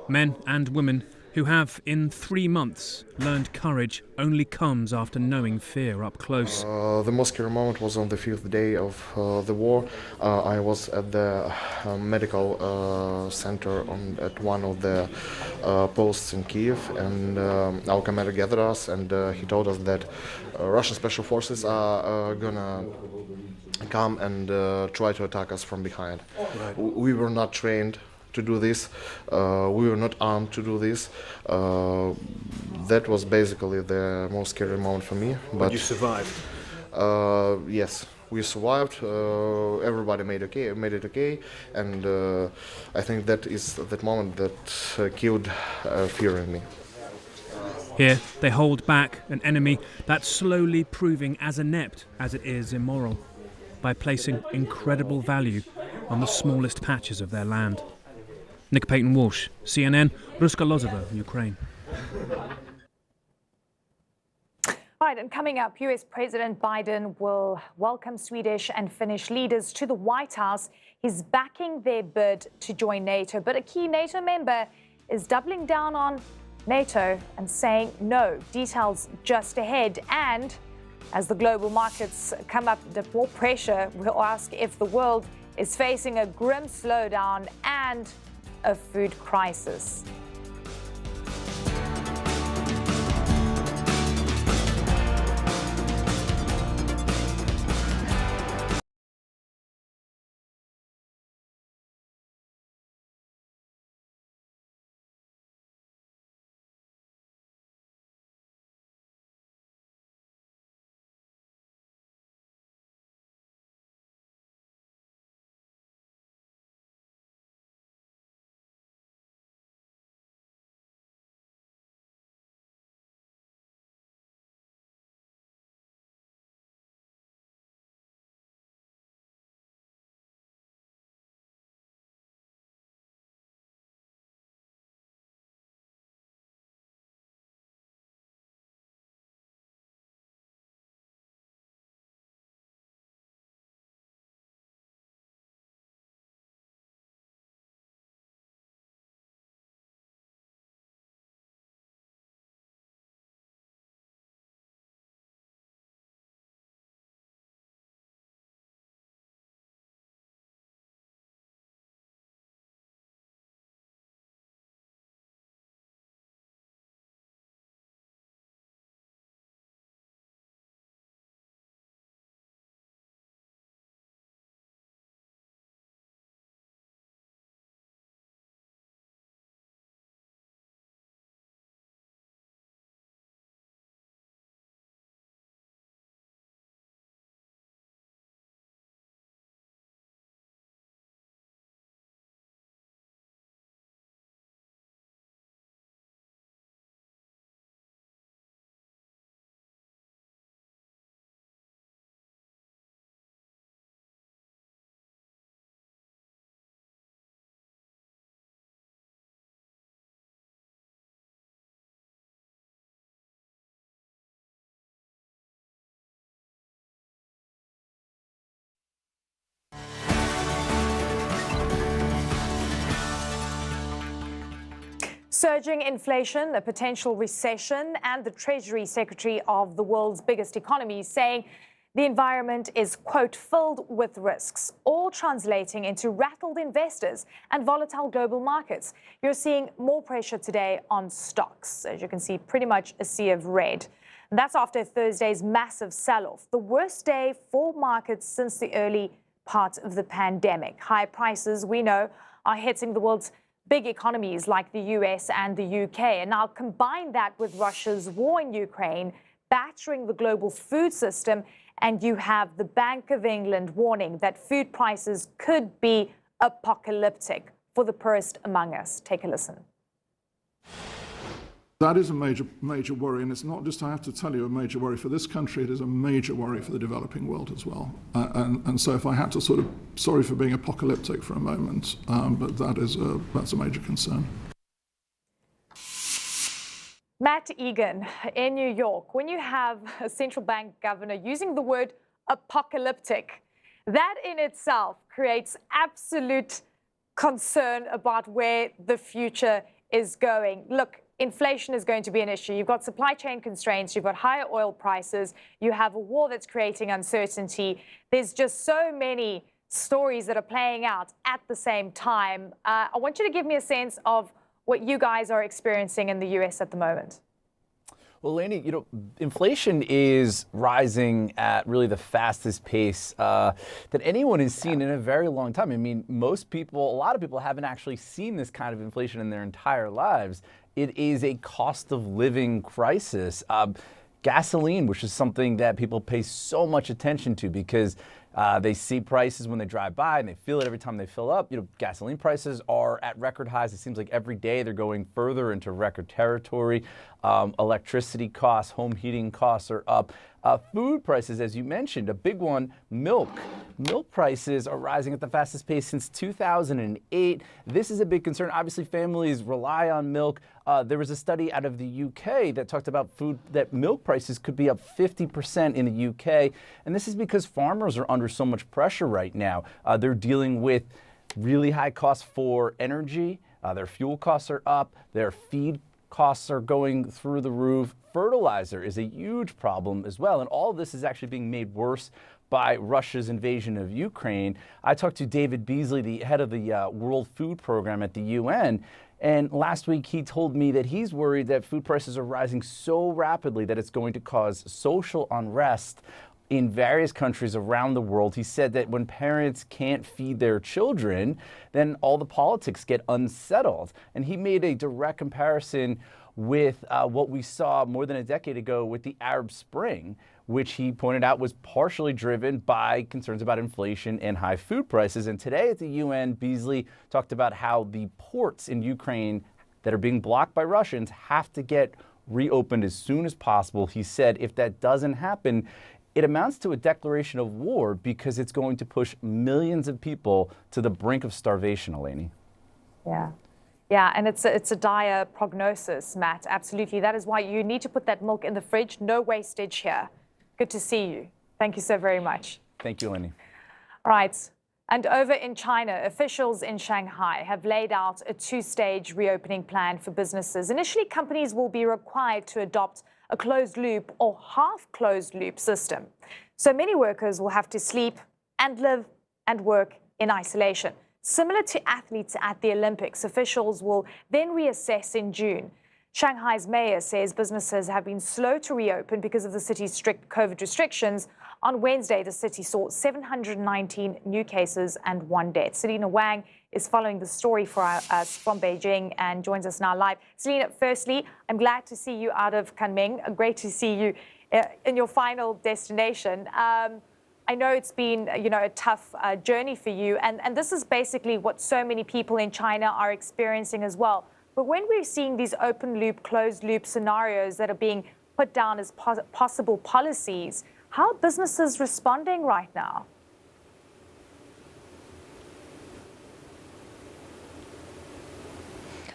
Men and women who have, in 3 months, learned courage only comes after knowing fear up close. The most scary moment was on the 5th day of the war. I was at the medical center at one of the posts in Kiev, and our commander gathered us, and he told us that Russian special forces are gonna come and try to attack us from behind. Right. We were not trained to do this. We were not armed to do this. That was basically the most scary moment for me. But you survived? Yes, we survived. Everybody made it okay, and I think that is that moment that killed fear in me. Here, they hold back an enemy that's slowly proving as inept as it is immoral by placing incredible value on the smallest patches of their land. Nick Payton-Walsh, CNN, Russko-ukrainskaya, Ukraine. All right, and coming up, US President Biden will welcome Swedish and Finnish leaders to the White House. He's backing their bid to join NATO, but a key NATO member is doubling down on NATO and saying no. Details just ahead. And as the global markets come up under more pressure, we'll ask if the world is facing a grim slowdown and a food crisis. Surging inflation, a potential recession, and the Treasury Secretary of the world's biggest economy saying the environment is, quote, filled with risks, all translating into rattled investors and volatile global markets. You're seeing more pressure today on stocks. As you can see, pretty much a sea of red. And that's after Thursday's massive sell-off, the worst day for markets since the early part of the pandemic. High prices, we know, are hitting the world's big economies like the US and the UK. And now combine that with Russia's war in Ukraine, battering the global food system, and you have the Bank of England warning that food prices could be apocalyptic for the poorest among us. Take a listen. That is a major worry, and it's not just, I have to tell you, a major worry for this country, it is a major worry for the developing world as well. And so if I had to sort of, sorry for being apocalyptic for a moment, but that's a major concern. Matt Egan in New York, when you have a central bank governor using the word apocalyptic, that in itself creates absolute concern about where the future is going. Look, inflation is going to be an issue. You've got supply chain constraints, you've got higher oil prices, you have a war that's creating uncertainty. There's just so many stories that are playing out at the same time. I want you to give me a sense of what you guys are experiencing in the US at the moment. Well, Lainey, you know, inflation is rising at really the fastest pace that anyone has seen in a very long time. I mean, a lot of people haven't actually seen this kind of inflation in their entire lives. It is a cost of living crisis. Gasoline, which is something that people pay so much attention to because They see prices when they drive by, and they feel it every time they fill up. Gasoline prices are at record highs. It seems like every day they're going further into record territory. Electricity costs, home heating costs are up. Food prices, as you mentioned, a big one, milk. Milk prices are rising at the fastest pace since 2008. This is a big concern. Obviously, families rely on milk. There was a study out of the UK that talked about that milk prices could be up 50% in the UK. And this is because farmers are under so much pressure right now. They're dealing with really high costs for energy. Their fuel costs are up. Their feed costs are going through the roof. Fertilizer is a huge problem as well. And all of this is actually being made worse by Russia's invasion of Ukraine. I talked to David Beasley, the head of the World Food Program at the UN. And last week, he told me that he's worried that food prices are rising so rapidly that it's going to cause social unrest in various countries around the world. He said that when parents can't feed their children, then all the politics get unsettled. And he made a direct comparison with what we saw more than a decade ago with the Arab Spring, which he pointed out was partially driven by concerns about inflation and high food prices. And today at the UN, Beasley talked about how the ports in Ukraine that are being blocked by Russians have to get reopened as soon as possible. He said if that doesn't happen, it amounts to a declaration of war because it's going to push millions of people to the brink of starvation, Eleni. Yeah. Yeah, and it's a dire prognosis, Matt. Absolutely. That is why you need to put that milk in the fridge. No wastage here. Good to see you. Thank you so very much. Thank you, Eleni. All right. And over in China, officials in Shanghai have laid out a two-stage reopening plan for businesses. Initially, companies will be required to adopt a closed-loop or half-closed-loop system. So many workers will have to sleep and live and work in isolation. Similar to athletes at the Olympics, officials will then reassess in June. Shanghai's mayor says businesses have been slow to reopen because of the city's strict COVID restrictions. On Wednesday, the city saw 719 new cases and 1 death. Selena Wang is following the story for us from Beijing and joins us now live. Selena, firstly, I'm glad to see you out of Kunming. Great to see you in your final destination. I know it's been, a tough journey for you, and this is basically what so many people in China are experiencing as well. But when we're seeing these open loop, closed loop scenarios that are being put down as possible policies, how are businesses responding right now?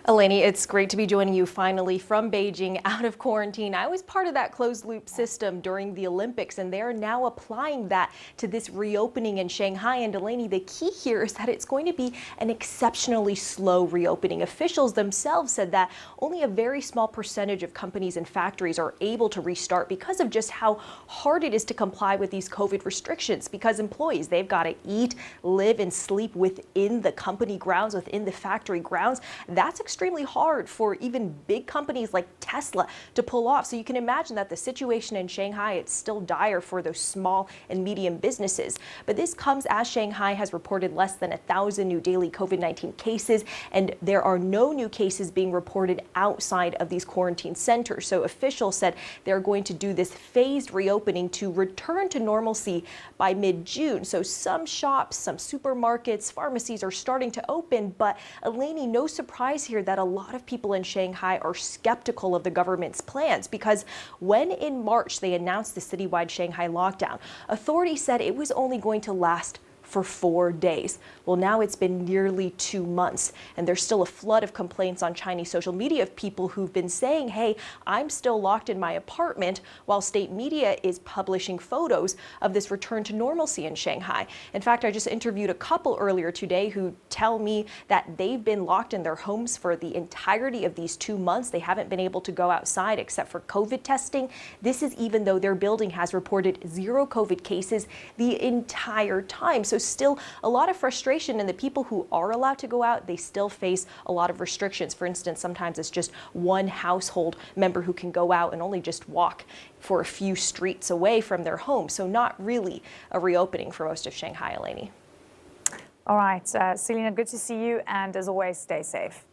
Eleni, it's great to be joining you finally from Beijing out of quarantine. I was part of that closed loop system during the Olympics, and they're now applying that to this reopening in Shanghai. And Eleni, the key here is that it's going to be an exceptionally slow reopening. Officials themselves said that only a very small percentage of companies and factories are able to restart because of just how hard it is to comply with these COVID restrictions, because employees, they've got to eat, live, and sleep within the company grounds, within the factory grounds. That's extremely hard for even big companies like Tesla to pull off. So you can imagine that the situation in Shanghai, it's still dire for those small and medium businesses. But this comes as Shanghai has reported less than 1,000 new daily COVID-19 cases, and there are no new cases being reported outside of these quarantine centers. So officials said they're going to do this phased reopening to return to normalcy by mid-June. So some shops, some supermarkets, pharmacies are starting to open, but Eleni, no surprise here that a lot of people in Shanghai are skeptical of the government's plans, because when in March they announced the citywide Shanghai lockdown, authorities said it was only going to last for 4 days. Well, now it's been nearly 2 months, and there's still a flood of complaints on Chinese social media of people who've been saying, hey, I'm still locked in my apartment, while state media is publishing photos of this return to normalcy in Shanghai. In fact, I just interviewed a couple earlier today who tell me that they've been locked in their homes for the entirety of these 2 months. They haven't been able to go outside except for COVID testing. This is even though their building has reported 0 COVID cases the entire time. So still a lot of frustration, and the people who are allowed to go out, they still face a lot of restrictions. For instance, sometimes it's just one household member who can go out and only just walk for a few streets away from their home. So not really a reopening for most of Shanghai, Eleni. All right, Selena, good to see you, and as always, stay safe.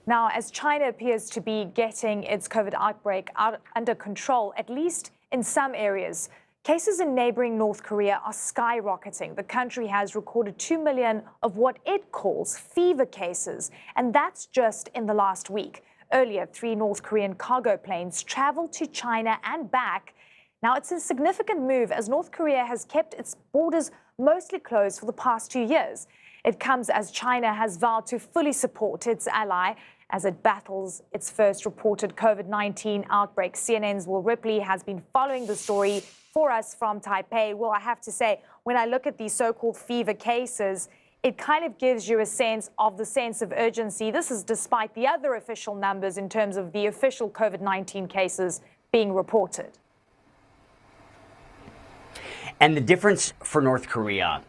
Now, as China appears to be getting its COVID outbreak under control, at least in some areas, Cases in neighboring North Korea are skyrocketing. The country has recorded 2 million of what it calls fever cases, and that's just in the last week. Earlier, 3 North Korean cargo planes traveled to China and back. Now, it's a significant move as North Korea has kept its borders mostly closed for the past 2 years. It comes as China has vowed to fully support its ally as it battles its first reported COVID-19 outbreak. CNN's Will Ripley has been following the story for us from Taipei. Well, I have to say, when I look at these so-called fever cases, it kind of gives you a sense of urgency. This is despite the other official numbers in terms of the official COVID-19 cases being reported. And the difference for North Korea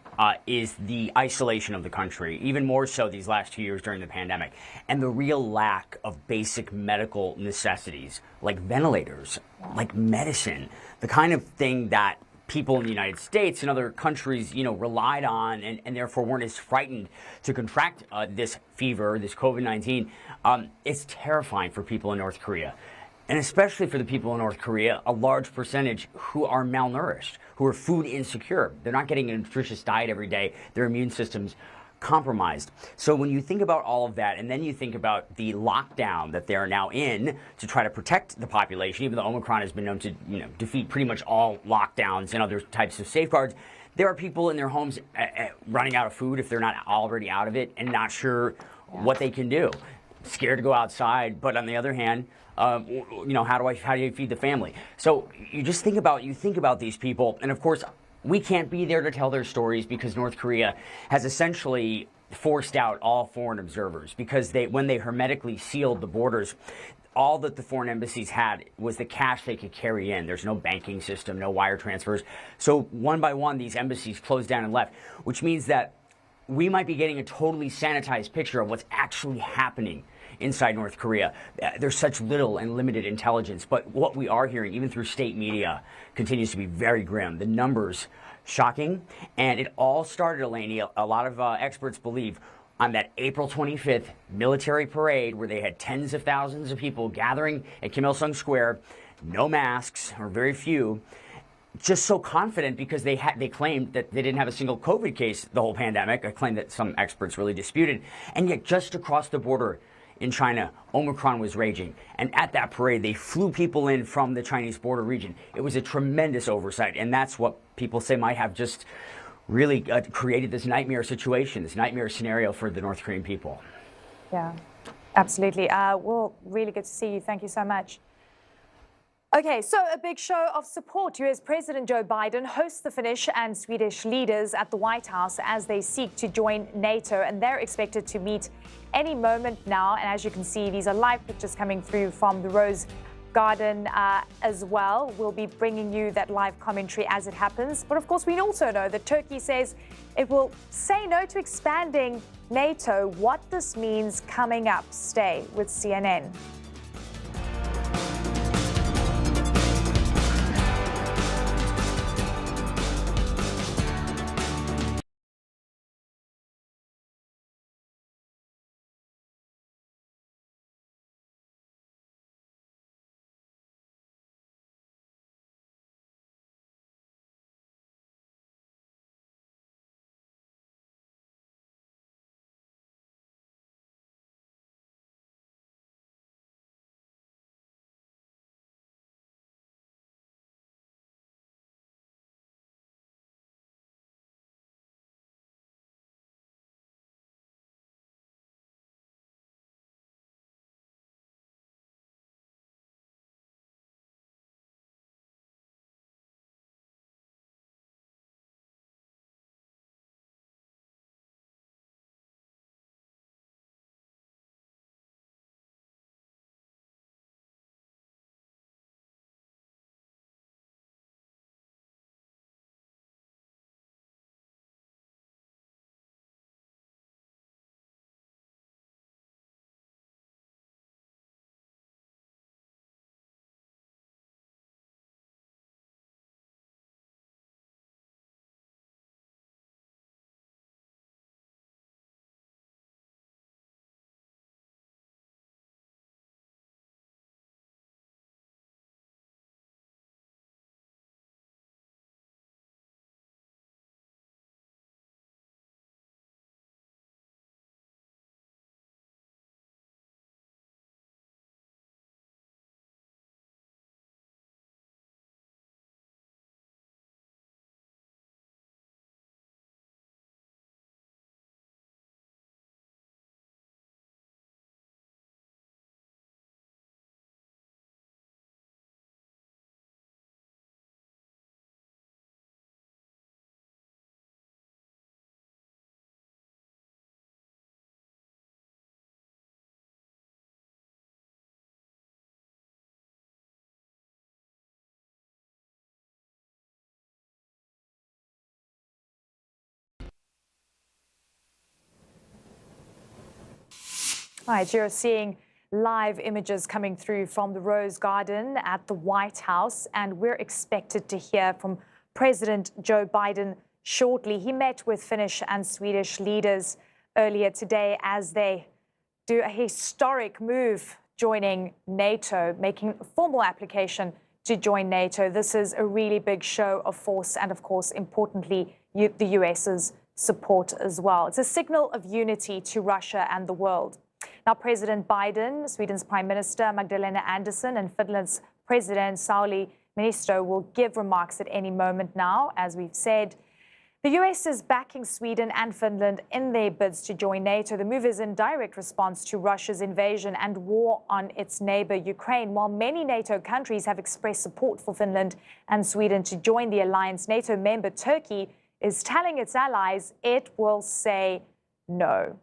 is the isolation of the country, even more so these last 2 years during the pandemic, and the real lack of basic medical necessities like ventilators, like medicine, the kind of thing that people in the United States and other countries, relied on and therefore weren't as frightened to contract this fever, this COVID-19. It's terrifying for people in North Korea. And especially for the people in North Korea, a large percentage who are malnourished, who are food insecure. They're not getting a nutritious diet every day. Their immune system's compromised. So when you think about all of that, and then you think about the lockdown that they're now in to try to protect the population, even though Omicron has been known to defeat pretty much all lockdowns and other types of safeguards, there are people in their homes running out of food if they're not already out of it and not sure what they can do. Scared to go outside, but on the other hand, how do you feed the family? So you think about these people, and of course, we can't be there to tell their stories because North Korea has essentially forced out all foreign observers because when they hermetically sealed the borders, all that the foreign embassies had was the cash they could carry in. There's no banking system, no wire transfers. So one by one, these embassies closed down and left, which means that we might be getting a totally sanitized picture of what's actually happening inside North Korea. There's such little and limited intelligence, but what we are hearing, even through state media, continues to be very grim. The numbers, shocking, and it all started, Eleni, a lot of experts believe, on that April 25th military parade where they had tens of thousands of people gathering at Kim Il-sung Square, no masks, or very few, just so confident because they claimed that they didn't have a single COVID case the whole pandemic, a claim that some experts really disputed, and yet just across the border in China, Omicron was raging. And at that parade, they flew people in from the Chinese border region. It was a tremendous oversight. And that's what people say might have just really created this nightmare situation, this nightmare scenario for the North Korean people. Yeah, absolutely. Well, really good to see you. Thank you so much. Okay, so a big show of support. US President Joe Biden hosts the Finnish and Swedish leaders at the White House as they seek to join NATO, and they're expected to meet any moment now. And as you can see, these are live pictures coming through from the Rose Garden as well. We'll be bringing you that live commentary as it happens. But of course, we also know that Turkey says it will say no to expanding NATO. What this means coming up. Stay with CNN. Right, you're seeing live images coming through from the Rose Garden at the White House, and we're expected to hear from President Joe Biden shortly. He met with Finnish and Swedish leaders earlier today as they do a historic move, joining NATO, making a formal application to join NATO. This is a really big show of force and, of course, importantly, the US's support as well. It's a signal of unity to Russia and the world. Now, President Biden, Sweden's Prime Minister Magdalena Andersson, and Finland's President Sauli Niinisto will give remarks at any moment now. As we've said, the US is backing Sweden and Finland in their bids to join NATO. The move is in direct response to Russia's invasion and war on its neighbor, Ukraine. While many NATO countries have expressed support for Finland and Sweden to join the alliance, NATO member Turkey is telling its allies it will say no.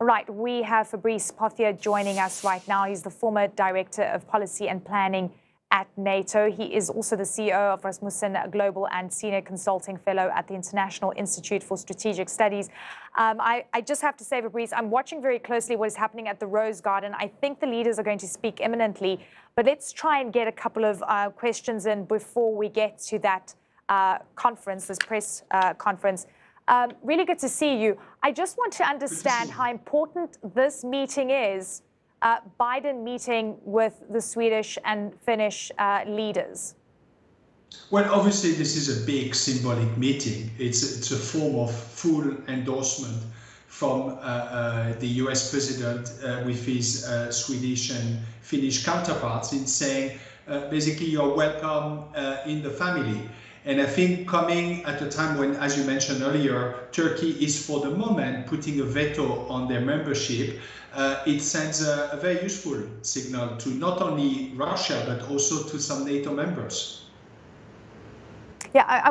Right, we have Fabrice Pothier joining us right now. He's the former Director of Policy and Planning at NATO. He is also the CEO of Rasmussen Global and Senior Consulting Fellow at the International Institute for Strategic Studies. I just have to say, Fabrice, I'm watching very closely what is happening at the Rose Garden. I think the leaders are going to speak imminently, but let's try and get a couple of questions in before we get to that conference, this press conference. Really good to see you. I just want to understand how important this meeting is, Biden meeting with the Swedish and Finnish leaders. Well, obviously, this is a big symbolic meeting. It's a form of full endorsement from the US president with his Swedish and Finnish counterparts in saying, basically, you're welcome in the family. And I think coming at a time when, as you mentioned earlier, Turkey is for the moment putting a veto on their membership, it sends a very useful signal to not only Russia, but also to some NATO members. Yeah, I